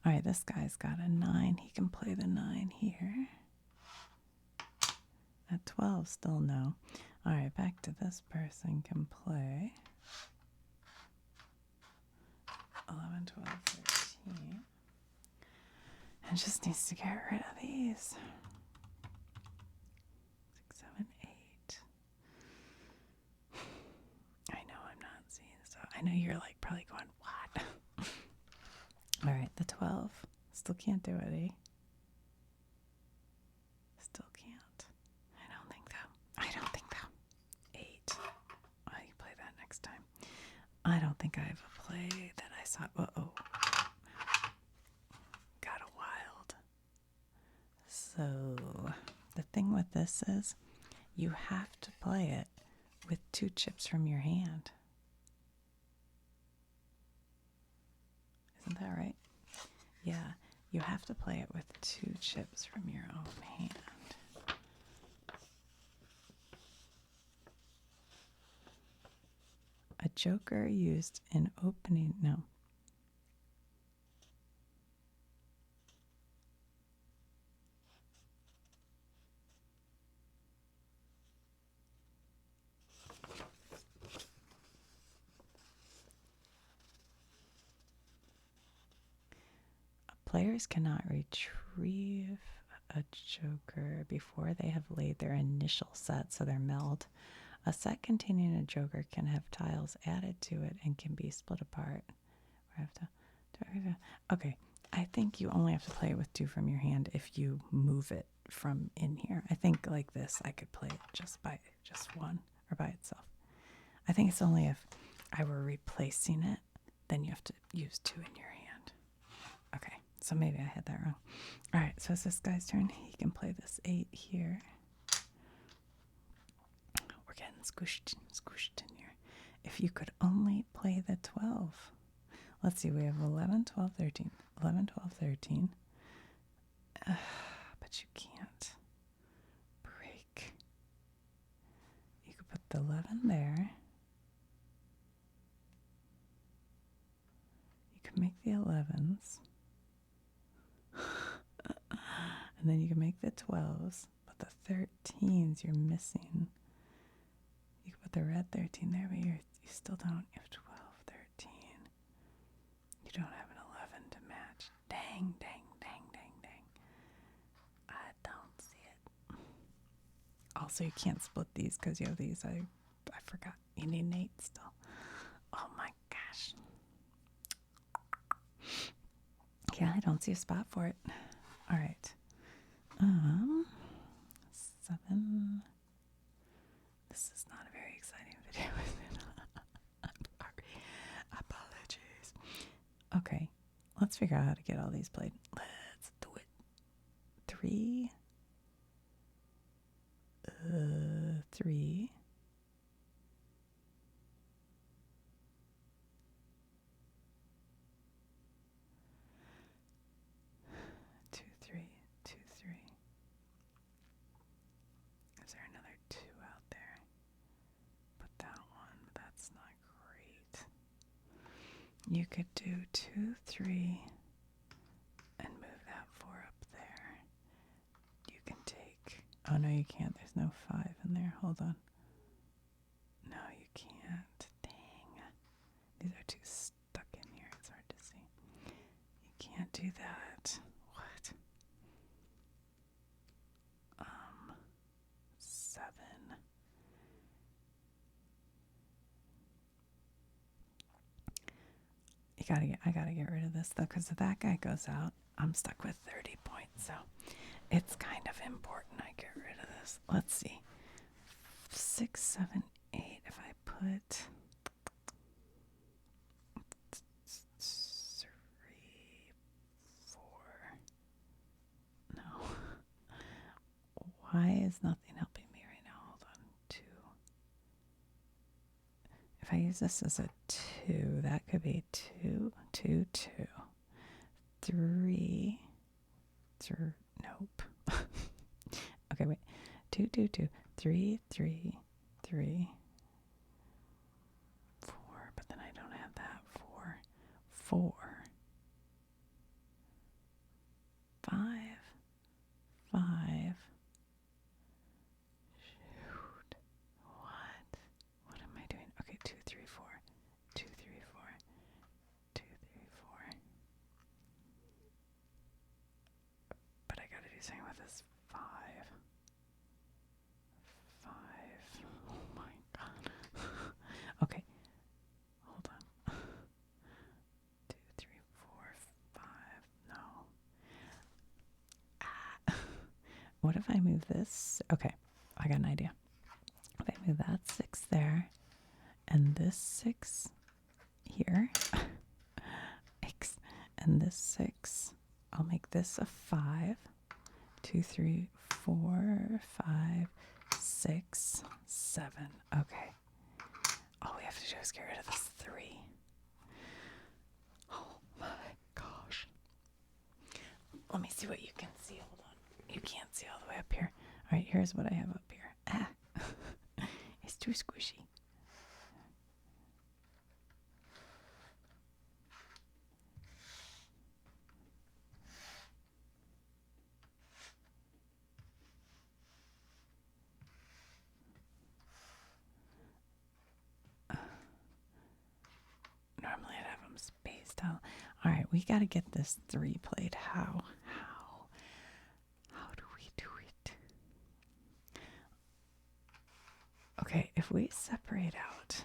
All right, this guy's got a 9. He can play the 9 here. At 12, still no. All right, back to this person can play 11, 12, 13. And just needs to get rid of these. 6, 7, 8. I know I'm not seeing stuff. I know you're like probably going, what? All right, the 12. Still can't do it, eh? Still can't. I don't think so. 8. Oh, you play that next time. I don't think I have a play that I saw. Uh-oh. Got a wild. So the thing with this is you have to play it with 2 chips from your hand. Isn't that right? Yeah, you have to play it with 2 chips from your own hand. A joker used in opening, no. Players cannot retrieve a joker before they have laid their initial set, so they're milled. A set containing a joker can have tiles added to it and can be split apart. Okay, I think you only have to play it with 2 from your hand if you move it from in here. I think like this, I could play it just 1 or by itself. I think it's only if I were replacing it, then you have to use 2 in your hand. Okay, so maybe I had that wrong. All right, so it's this guy's turn. He can play this 8 here. We're getting squished in here. If you could only play the 12. Let's see, we have 11, 12, 13. 11, 12, 13. But you can't break. You could put the 11 there. You could make the 11s. And then you can make the 12s. But the 13s you're missing. You could put the red 13 there, but you still don't. You have 12, 13. You don't have an 11 to match. Dang, dang, dang, dang, dang. I don't see it. Also, you can't split these because you have these. I forgot. You need an 8 still. Oh my gosh. Yeah, I don't see a spot for it. All right. 7. This is not a very exciting video, is it? I'm sorry. Apologies. Okay, let's figure out how to get all these played. Let's do it. 3. 3. 2, 3, 2, 3. Is there another 2 out there? Put that one, but that's not great. You could do 2, 3, and move that 4 up there. You can take. Oh no, you can't. There's no 5 in there. Hold on. No, you can't. Dang. These are too stuck in here. It's hard to see. You can't do that. What? 7. I gotta get rid of this though, because if that guy goes out, I'm stuck with 30 points. So it's kind of important I get rid of this. Let's see. 6, 7, 8. If I put 3, 4. No. Why is nothing helping me right now? Hold on. 2. If I use this as a 2, that could be 2, 2, 2. 3. Nope. Okay, wait. 2, 2, 2. 3, 3, 3. 4, but then I don't have that. 4, 4. 5, 5. Shoot. What am I doing? Okay, 2, 3, 4. 2, 3, 4. 2, 3, 4. But I gotta do something with this 5. 5. Oh my god. Okay. Hold on. 2, 3, 4, 5. No. What if I move this? Okay. I got an idea. If I move that 6 there and this 6 here, X, and this 6, I'll make this a 5. 2, 3, 4, 5, 6, 7. Okay. All we have to do is get rid of this 3. Oh my gosh. Let me see what you can see. Hold on. You can't see all the way up here. All right, here's what I have up here. Ah. It's too squishy. Normally I'd have them spaced out. All right, we got to get this 3 played. How do we do it? Okay, if we separate out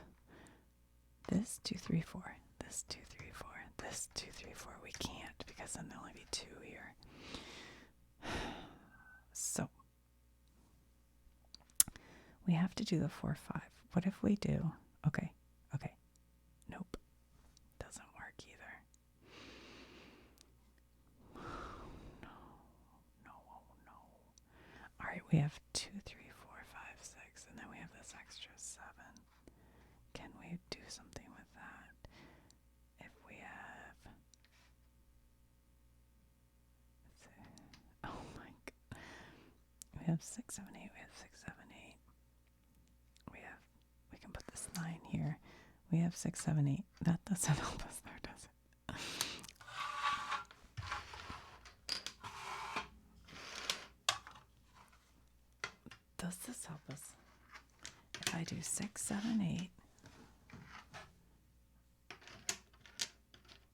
this 2, 3, 4, this 2, 3, 4, this 2, 3, 4, we can't because then there'll only be 2 here. So we have to do the 4, 5. What if we do? Okay. Nope. Doesn't work either. No. All right, we have 2, 3, 4, 5, 6, and then we have this extra 7. Can we do something with that? If we have, oh my god, we have 6, 7, 8. We have 6, 7, 8. We can put this 9 here. We have 6, 7, 8. That doesn't help us there, does it? Does this help us? If I do 6, 7, 8,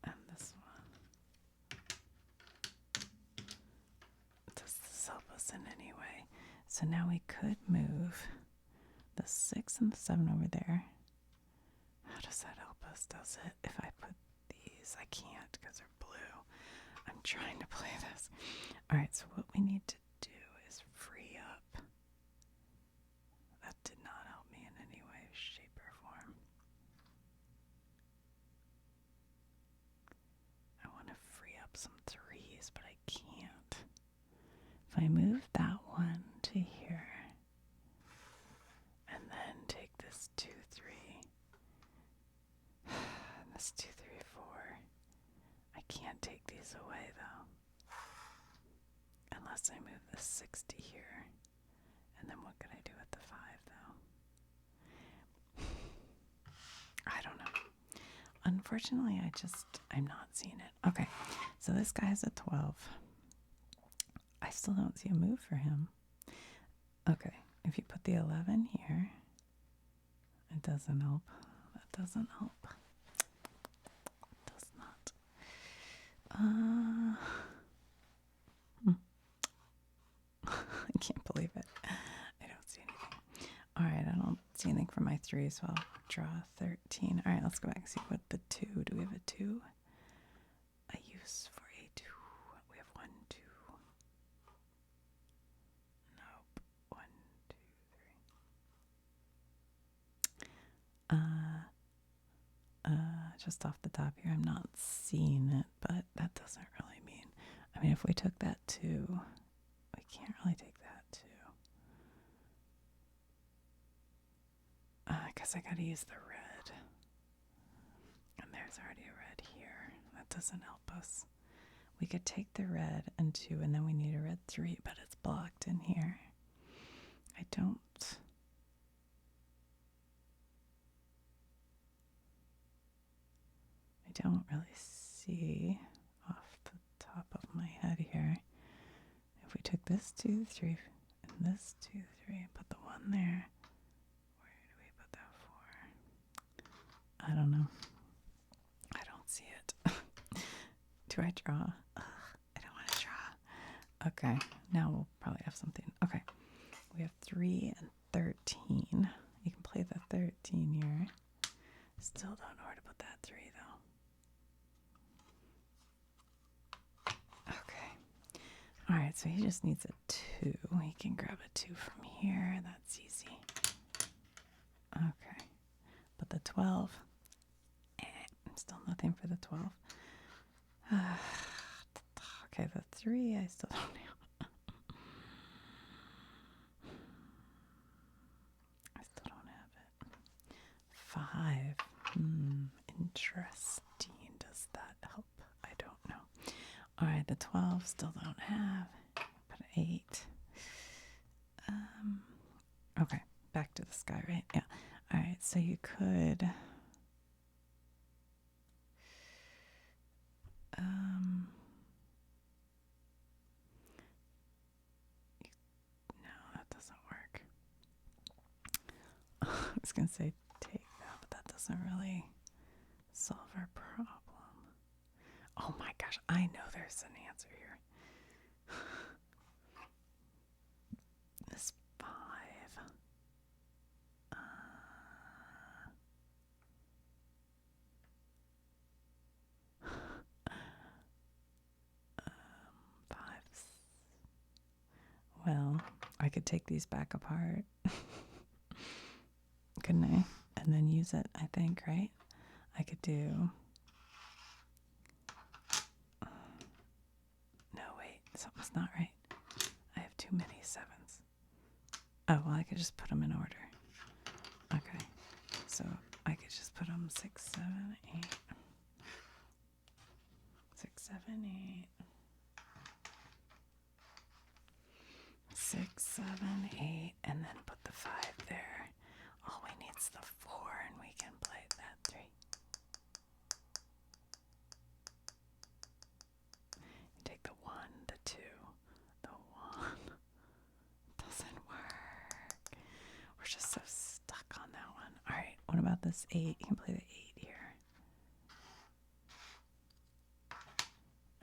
and this one, does this help us in any way? So now we could move the 6 and the 7 over there. How does that help us? Does it? If I put these, I can't because they're blue. I'm trying to play this. All right, so what we need to do is free up. That did not help me in any way, shape, or form. I want to free up some 3s, but I can't. If I move that one to here, and then take this 2, 3, and this 2, 3, 4, I can't take these away though. Unless I move this 6 to here. And then what could I do with the 5 though? I don't know. Unfortunately, I'm not seeing it. Okay, so this guy has a 12. I still don't see a move for him. Okay, if you put the 11 here, it doesn't help. That doesn't help. It does not. I can't believe it. I don't see anything. All right, I don't see anything for my 3, so I'll draw 13. All right, let's go back and see what the 2. Do we have a 2? use for a 2. We have 1, 2. Nope. 1, 2, 3. Just off the top here, I'm not seeing it, but that doesn't really mean. I mean, if we took that 2, we can't really take that 2. I guess I gotta use the red. And there's already a red here. That doesn't help us. We could take the red and 2, and then we need a red 3, but it's blocked in here. I don't really see off the top of my head here. If we took this 2, 3, and this 2, 3, and put the 1 there, where do we put that 4? I don't know. I don't see it. Do I draw? Ugh, I don't want to draw. Okay, now we'll probably have something. Okay, we have 3 and 13. You can play the 13 here. Still don't know where to put that 3 though. Okay. All right, so he just needs a 2. He can grab a 2 from here. That's easy. Okay. But the 12, still nothing for the 12. Okay, the 3, I still don't have. I still don't have it. 5. Interesting. Does that help? I don't know. All right, the 12 still don't have. Put an 8. Okay, back to the sky, right? Yeah. All right, so you could. No, that doesn't work. I was gonna say take that, but that doesn't really solve our problem. Oh my gosh, I know there's an answer here. This 5. 5. Well, I could take these back apart. Couldn't I? And then use it, I think, right? I could do. No, wait, something's not right. I have too many 7s. Oh, well, I could just put them in order. Okay, so I could just put them 6, 7, 8. 6, 7, 8. 6, 7, 8, and then put the 5 there. All we need is the 4, and we can play that 3. You take the 1, the 2, the 1. Doesn't work. We're just so stuck on that one. All right, what about this 8? You can play the 8 here.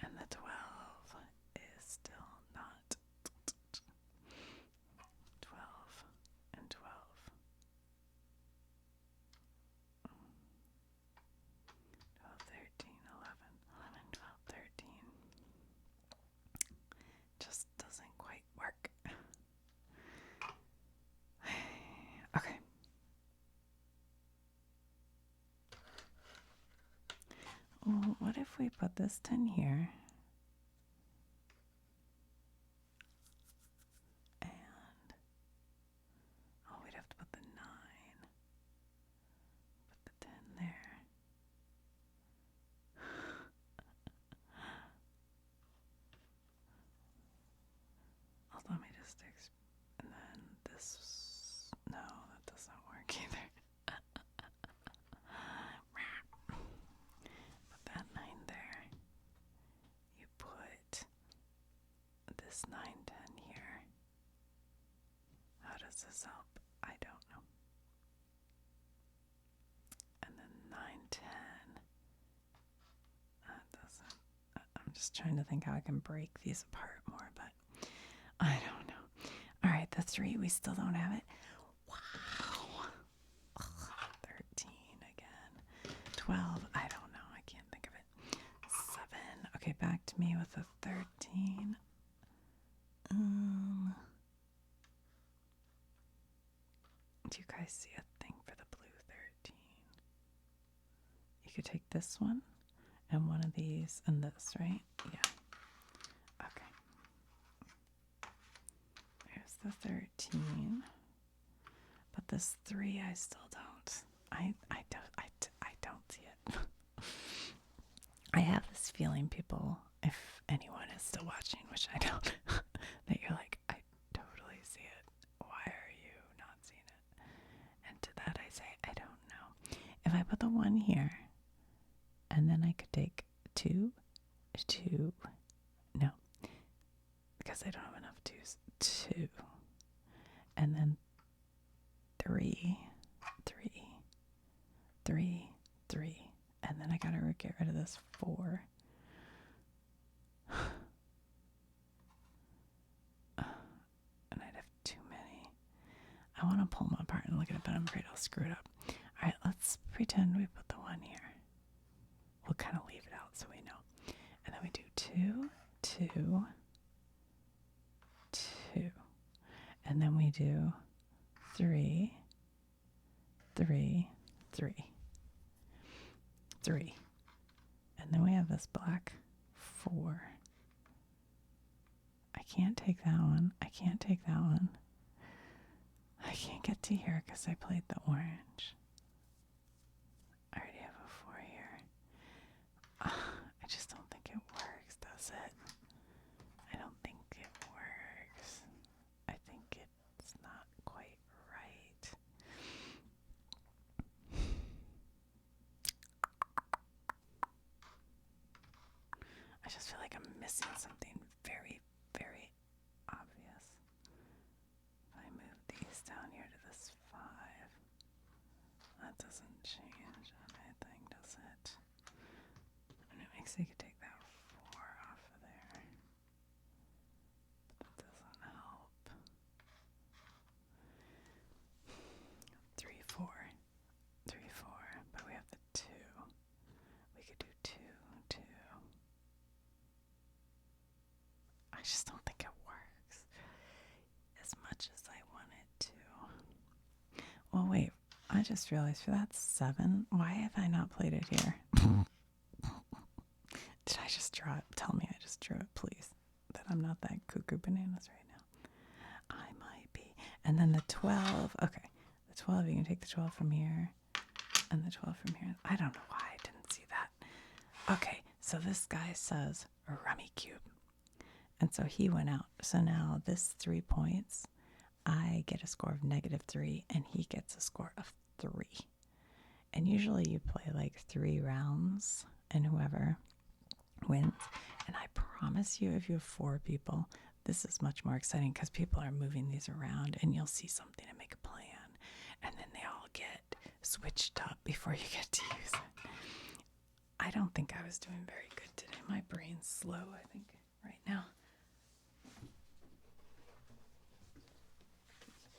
And the 12 is still not. 12 and 12. 12, 13, 11, 11, 12, 13. Just doesn't quite work. Okay. Well, what if we put this 10 here? And, oh, we'd have to put the 9. Put the 10 there. Hold on, let me just and then this. No, that doesn't work either. Put that 9 there. You put this 9, 10 here. How does this help? I don't know. And then 9, 10. That doesn't. I'm just trying to think how I can break these apart more, but I don't know. All right, the 3, we still don't have it. Wow. Ugh, 13 again. 12, I don't know. I can't think of it. 7. Okay, me with a 13. Do you guys see a thing for the blue 13? You could take this one and one of these and this, right? Yeah. Okay. There's the 13. But this 3, I still don't. I don't see it. I have this feeling, people, if anyone is still watching, which I don't, that you're like, I totally see it. Why are you not seeing it? And to that I say, I don't know. If I put the 1 here, and then I could take 2, no, because I don't have enough 2s, 2, and then 3, 3, and then I gotta get rid of this 4. And I'd have too many. I want to pull them apart and look at it, but I'm afraid I'll screw it up. Alright, let's pretend we put the 1 here. We'll kind of leave it out so we know. And then we do 2, 2, 2. And then we do 3, 3, 3, 3. And then we have this black 4. I can't take that one. I can't take that one. I can't get to here because I played the orange. I already have a 4 here. I just don't think it works, does it? I don't think it works. I think it's not quite right. I just feel like I'm missing something very, very obvious. If I move these down here to this 5, that doesn't change anything, does it? And it makes you take that 4 off of there. But that doesn't help. 3, 4. 3, 4. But we have the 2. We could do 2, 2. I just don't think it works as much as I want it to. Well, wait. I just realized for that 7, why have I not played it here? Did I just draw it? Tell me I just drew it, please. That I'm not that cuckoo bananas right now. I might be. And then the 12. Okay. The 12, you can take the 12 from here. And the 12 from here. I don't know why I didn't see that. Okay. So this guy says Rummikub. And so he went out. So now this 3 points, I get a score of -3, and he gets a score of 3. And usually you play like 3 rounds, and whoever wins. And I promise you, if you have 4 people, this is much more exciting because people are moving these around, and you'll see something and make a plan. And then they all get switched up before you get to use it. I don't think I was doing very good today. My brain's slow, I think, right now.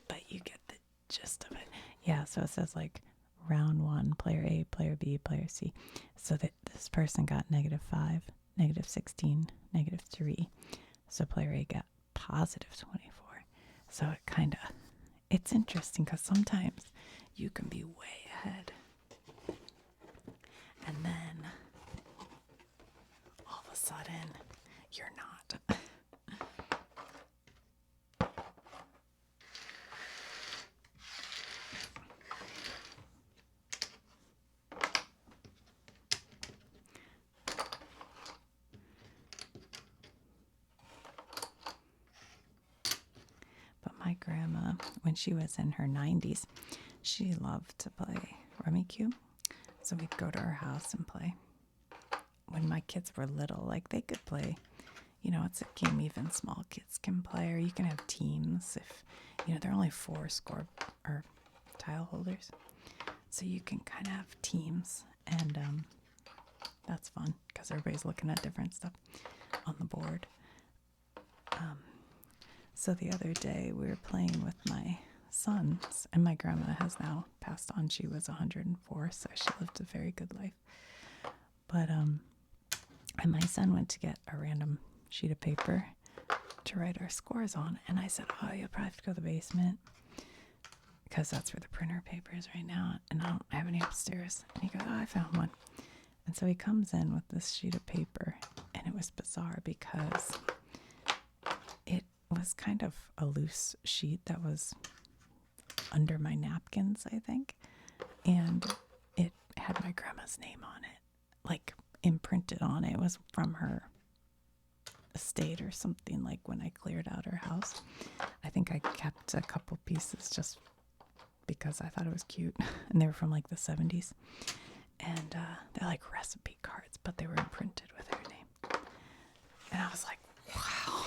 But you get the gist of it. Yeah, so it says like round 1, player A, player B, player C. So that this person got -5, -16, -3. So player A got +24. So it kind of, it's interesting because sometimes you can be way ahead. And then all of a sudden you're not. My grandma, when she was in her 90s, she loved to play Rummikub. So we'd go to her house and play. When my kids were little, like they could play, it's a game even small kids can play, or you can have teams if, they're only 4 score or tile holders. So you can kind of have teams, and that's fun because everybody's looking at different stuff on the board. So the other day we were playing with my sons, and my grandma has now passed on. She was 104, so she lived a very good life. But And my son went to get a random sheet of paper to write our scores on. And I said, oh, you'll probably have to go to the basement because that's where the printer paper is right now. And I don't have any upstairs. And he goes, oh, I found one. And so he comes in with this sheet of paper. And it was bizarre because it was kind of a loose sheet that was under my napkins, I think. And it had my grandma's name on it, like imprinted on it. It was from her estate or something, like when I cleared out her house. I think I kept a couple pieces just because I thought it was cute. And they were from like the 70s. And they're like recipe cards, but they were imprinted with her name. And I was like, wow,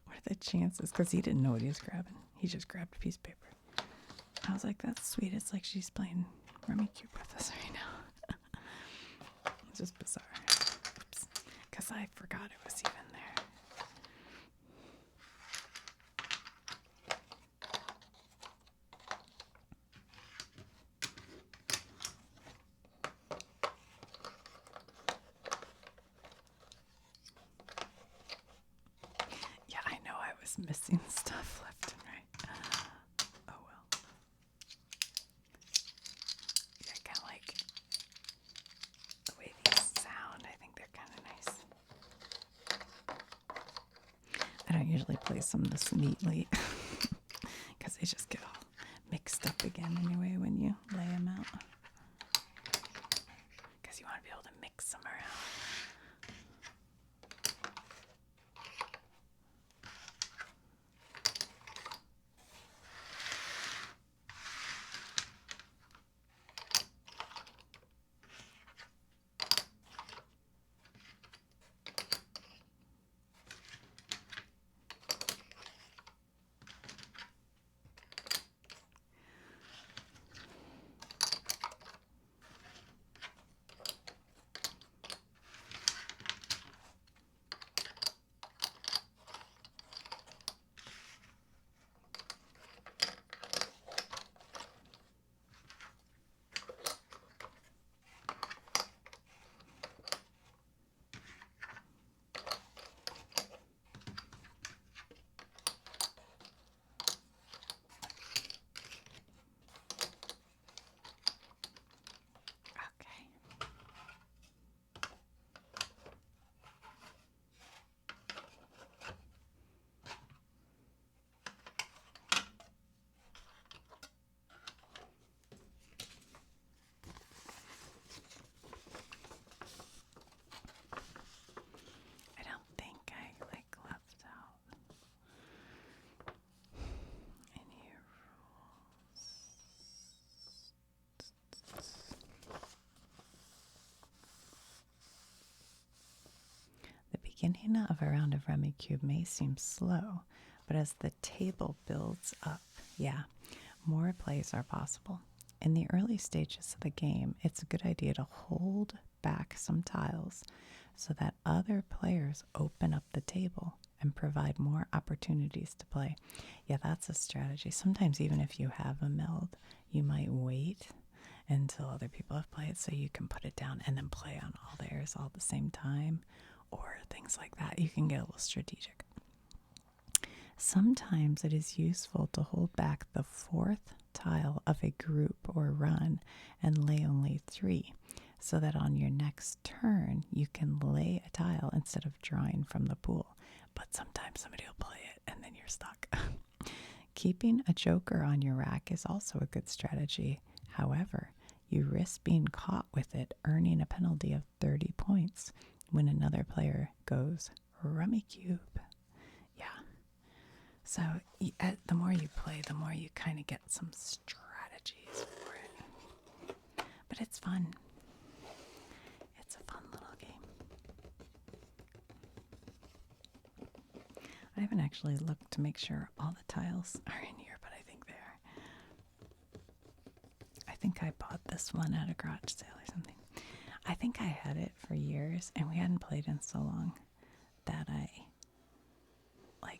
what are the chances? Because he didn't know what he was grabbing. He just grabbed a piece of paper. I was like, that's sweet. It's like she's playing Rummikub with us right now. It's just bizarre. Oops. Because I forgot it was even there. Yeah, I know I was missing stuff left and right. Oh well. Yeah, I kind of like the way these sound. I think they're kind of nice. I don't usually place them this neatly because they just get all mixed up again anyway when you lay them out. Because you want to be able to mix them around. Beginning of a round of Rummikub may seem slow, but as the table builds up, more plays are possible. In the early stages of the game, it's a good idea to hold back some tiles so that other players open up the table and provide more opportunities to play. Yeah, that's a strategy. Sometimes even if you have a meld, you might wait until other people have played so you can put it down and then play on all theirs all at the same time, or things like that. You can get a little strategic. Sometimes it is useful to hold back the fourth tile of a group or run and lay only 3, so that on your next turn you can lay a tile instead of drawing from the pool. But sometimes somebody will play it and then you're stuck. Keeping a joker on your rack is also a good strategy. However, you risk being caught with it, earning a penalty of 30 points when another player goes Rummikub. Yeah. So the more you play, the more you kind of get some strategies for it. But it's fun. It's a fun little game. I haven't actually looked to make sure all the tiles are in here, but I think they are. I think I bought this one at a garage sale or something. I think I had it for years, and we hadn't played in so long that I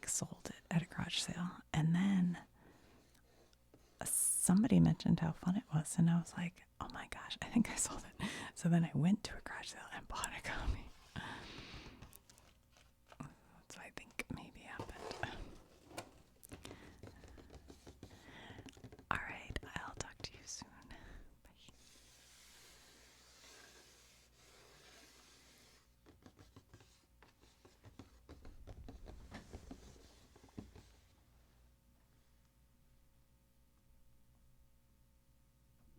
sold it at a garage sale. And then somebody mentioned how fun it was, and I was like, oh my gosh, I think I sold it. So then I went to a garage sale and bought a